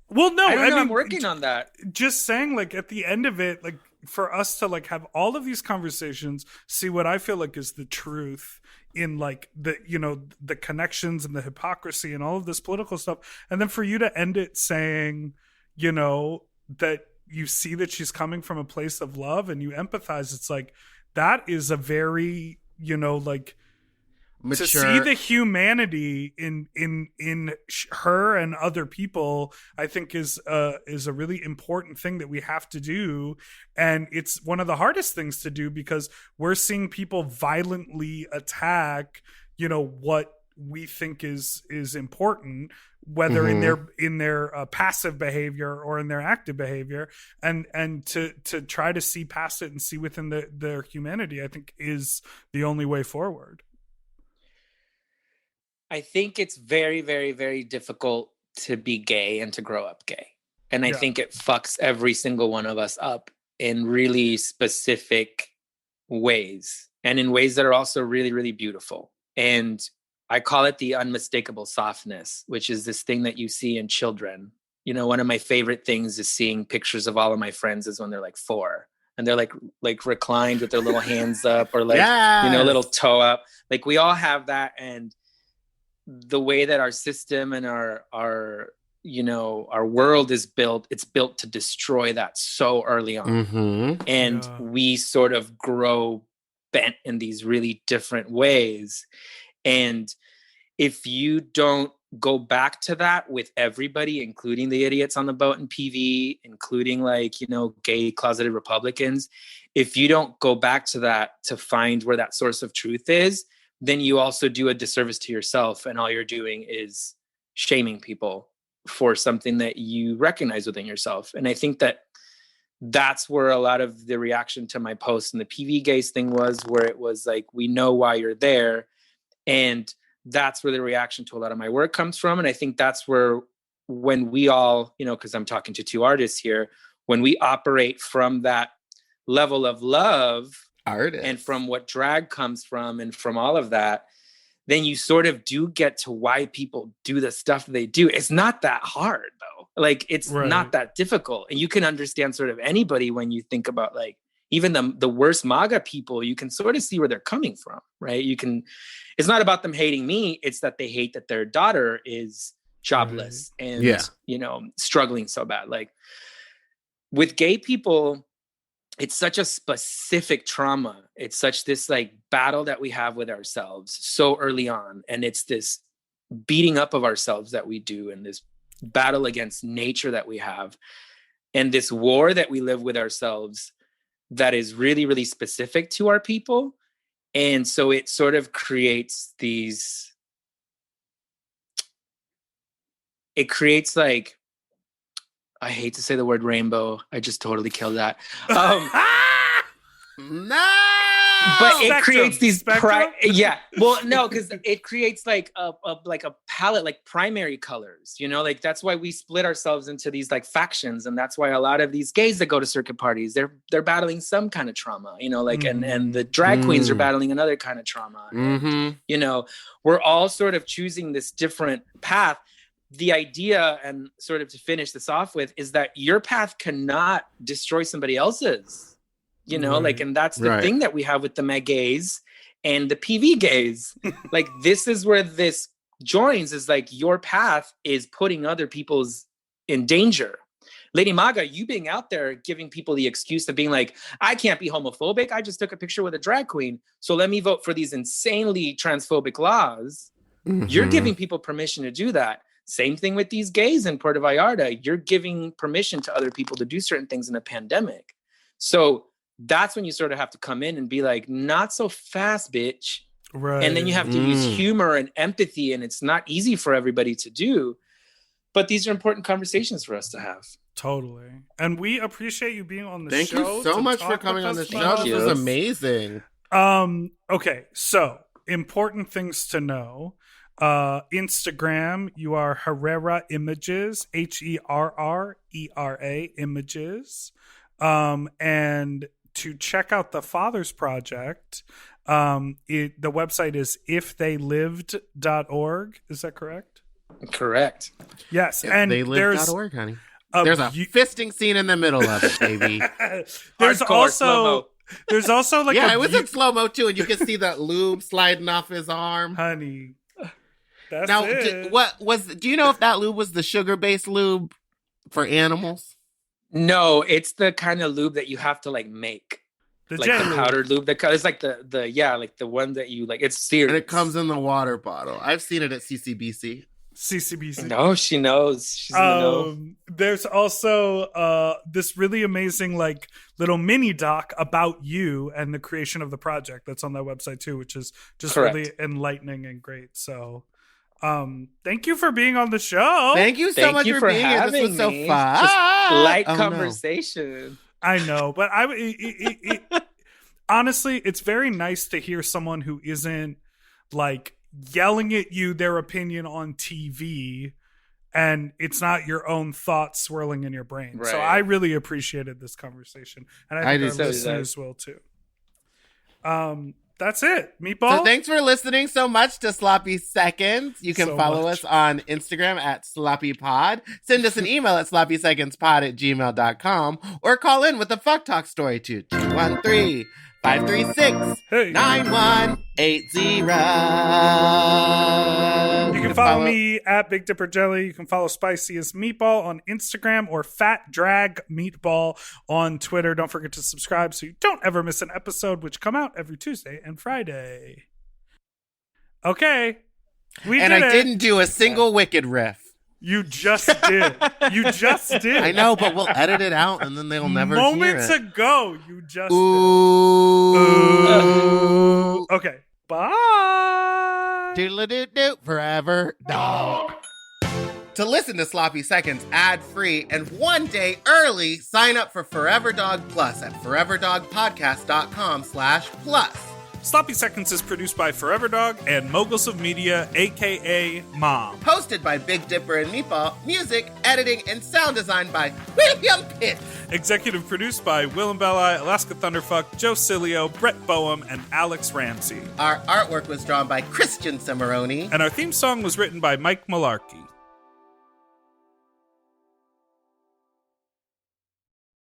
Speaker 2: Well, no,
Speaker 6: I mean, I'm working on that.
Speaker 2: Just saying, like, at the end of it, like, for us to like have all of these conversations, see what I feel like is the truth in like the, you know, the connections and the hypocrisy and all of this political stuff. And then for you to end it saying, you know, that you see that she's coming from a place of love and you empathize. It's like, that is a very, you know, like, mature. To see the humanity in her and other people, I think is a really important thing that we have to do. And it's one of the hardest things to do, because we're seeing people violently attack, you know, what we think is important, whether in their passive behavior or in their active behavior, and to try to see past it and see within their humanity, I think is the only way forward.
Speaker 6: I think it's very, very, very difficult to be gay and to grow up gay. And I think it fucks every single one of us up in really specific ways, and in ways that are also really, really beautiful. And I call it the unmistakable softness, which is this thing that you see in children. You know, one of my favorite things is seeing pictures of all of my friends is when they're like 4. And they're like reclined with their little hands up, or like, you know, little toe up. Like, we all have that. And the way that our system and our our world is built, it's built to destroy that so early on. And we sort of grow bent in these really different ways. And if you don't go back to that with everybody, including the idiots on the boat in PV, including gay closeted Republicans, if you don't go back to that to find where that source of truth is, then you also do a disservice to yourself, and all you're doing is shaming people for something that you recognize within yourself. And I think that that's where a lot of the reaction to my post and the PV gays thing was, where it was like, we know why you're there. And that's where the reaction to a lot of my work comes from. And I think that's where, when we all, because I'm talking to two artists here, when we operate from that level of love and from what drag comes from and from all of that, then you sort of do get to why people do the stuff they do. It's not that hard though. Like, it's not that difficult. And you can understand sort of anybody when you think about like, even the worst MAGA people, you can sort of see where they're coming from, right? It's not about them hating me. It's that they hate that their daughter is jobless and, struggling so bad. Like, with gay people, it's such a specific trauma. It's such this like battle that we have with ourselves so early on. And it's this beating up of ourselves that we do, and this battle against nature that we have, and this war that we live with ourselves that is really, really specific to our people. And so it sort of creates like, I hate to say the word rainbow. I just totally killed that.
Speaker 1: No!
Speaker 6: But it creates these because it creates like a palette, like primary colors, like that's why we split ourselves into these like factions. And that's why a lot of these gays that go to circuit parties, they're battling some kind of trauma, and the drag queens are battling another kind of trauma. And, we're all sort of choosing this different path. The idea, and sort of to finish this off with, is that your path cannot destroy somebody else's. And that's the thing that we have with the Meg gays and the PV gays. Like, this is where this joins, is like, your path is putting other people's in danger. Lady Maga, you being out there giving people the excuse of being like, I can't be homophobic. I just took a picture with a drag queen, so let me vote for these insanely transphobic laws. You're giving people permission to do that. Same thing with these gays in Puerto Vallarta. You're giving permission to other people to do certain things in a pandemic. So that's when you sort of have to come in and be like, not so fast, bitch. Right. And then you have to use humor and empathy, and it's not easy for everybody to do. But these are important conversations for us to have.
Speaker 2: Totally. And we appreciate you being on the
Speaker 1: show. Thank you so much for coming on the show. This was amazing.
Speaker 2: Okay, so important things to know. Instagram, you are Herrera Images, Herrera Images. And to check out the Fathers Project, the website is iftheylived.org. Is that correct?
Speaker 6: Correct.
Speaker 2: Yes.
Speaker 1: And theylived.org, honey. There's a fisting scene in the middle of it, baby.
Speaker 2: There's also like
Speaker 1: it was in slow-mo too, and you can see that lube sliding off his arm.
Speaker 2: Honey. That's
Speaker 1: now,
Speaker 2: it.
Speaker 1: Do you know if that lube was the sugar-based lube for animals?
Speaker 6: No, it's the kind of lube that you have to like make. The powdered lube. It's like the one that you like. It's serious.
Speaker 1: And it comes in the water bottle. I've seen it at CCBC.
Speaker 6: No, she knows. She's in the know.
Speaker 2: There's also this really amazing like little mini doc about you and the creation of the project that's on that website too, which is just really enlightening and great. So thank you for being on the show.
Speaker 1: Thank you so much for being here. This was so fun.
Speaker 6: Just light conversation.
Speaker 2: No. I know, but honestly, it's very nice to hear someone who isn't like yelling at you their opinion on TV, and it's not your own thoughts swirling in your brain. Right. So I really appreciated this conversation, and I think our listeners will too. That's it. Meatball?
Speaker 1: So thanks for listening so much to Sloppy Seconds. You can follow us on Instagram at SloppyPod. Send us an email at sloppysecondspod@gmail.com or call in with a fuck talk story to 213
Speaker 3: 536-9180.
Speaker 2: You can follow me at Big Dipper Jelly. You can follow Spiciest Meatball on Instagram or Fat Drag Meatball on Twitter. Don't forget to subscribe so you don't ever miss an episode, which come out every Tuesday and Friday. Okay.
Speaker 3: I didn't do a single Wicked riff.
Speaker 2: You just did. You just did.
Speaker 3: I know, but we'll edit it out and then they'll never hear it.
Speaker 2: Moments ago, you just
Speaker 3: Ooh.
Speaker 2: did. Okay. Bye.
Speaker 3: Doodle-doo-doo. Forever dog. To listen to Sloppy Seconds ad-free and 1 day early, sign up for Forever Dog Plus at foreverdogpodcast.com/plus.
Speaker 2: Sloppy Seconds is produced by Forever Dog and Moguls of Media, a.k.a. Mom.
Speaker 3: Hosted by Big Dipper and Meatball. Music, editing, and sound design by William Pitts.
Speaker 2: Executive produced by Willem Belli, Alaska Thunderfuck, Joe Cilio, Brett Boehm, and Alex Ramsey.
Speaker 3: Our artwork was drawn by Christian Cimarroni.
Speaker 2: And our theme song was written by Mike Malarkey.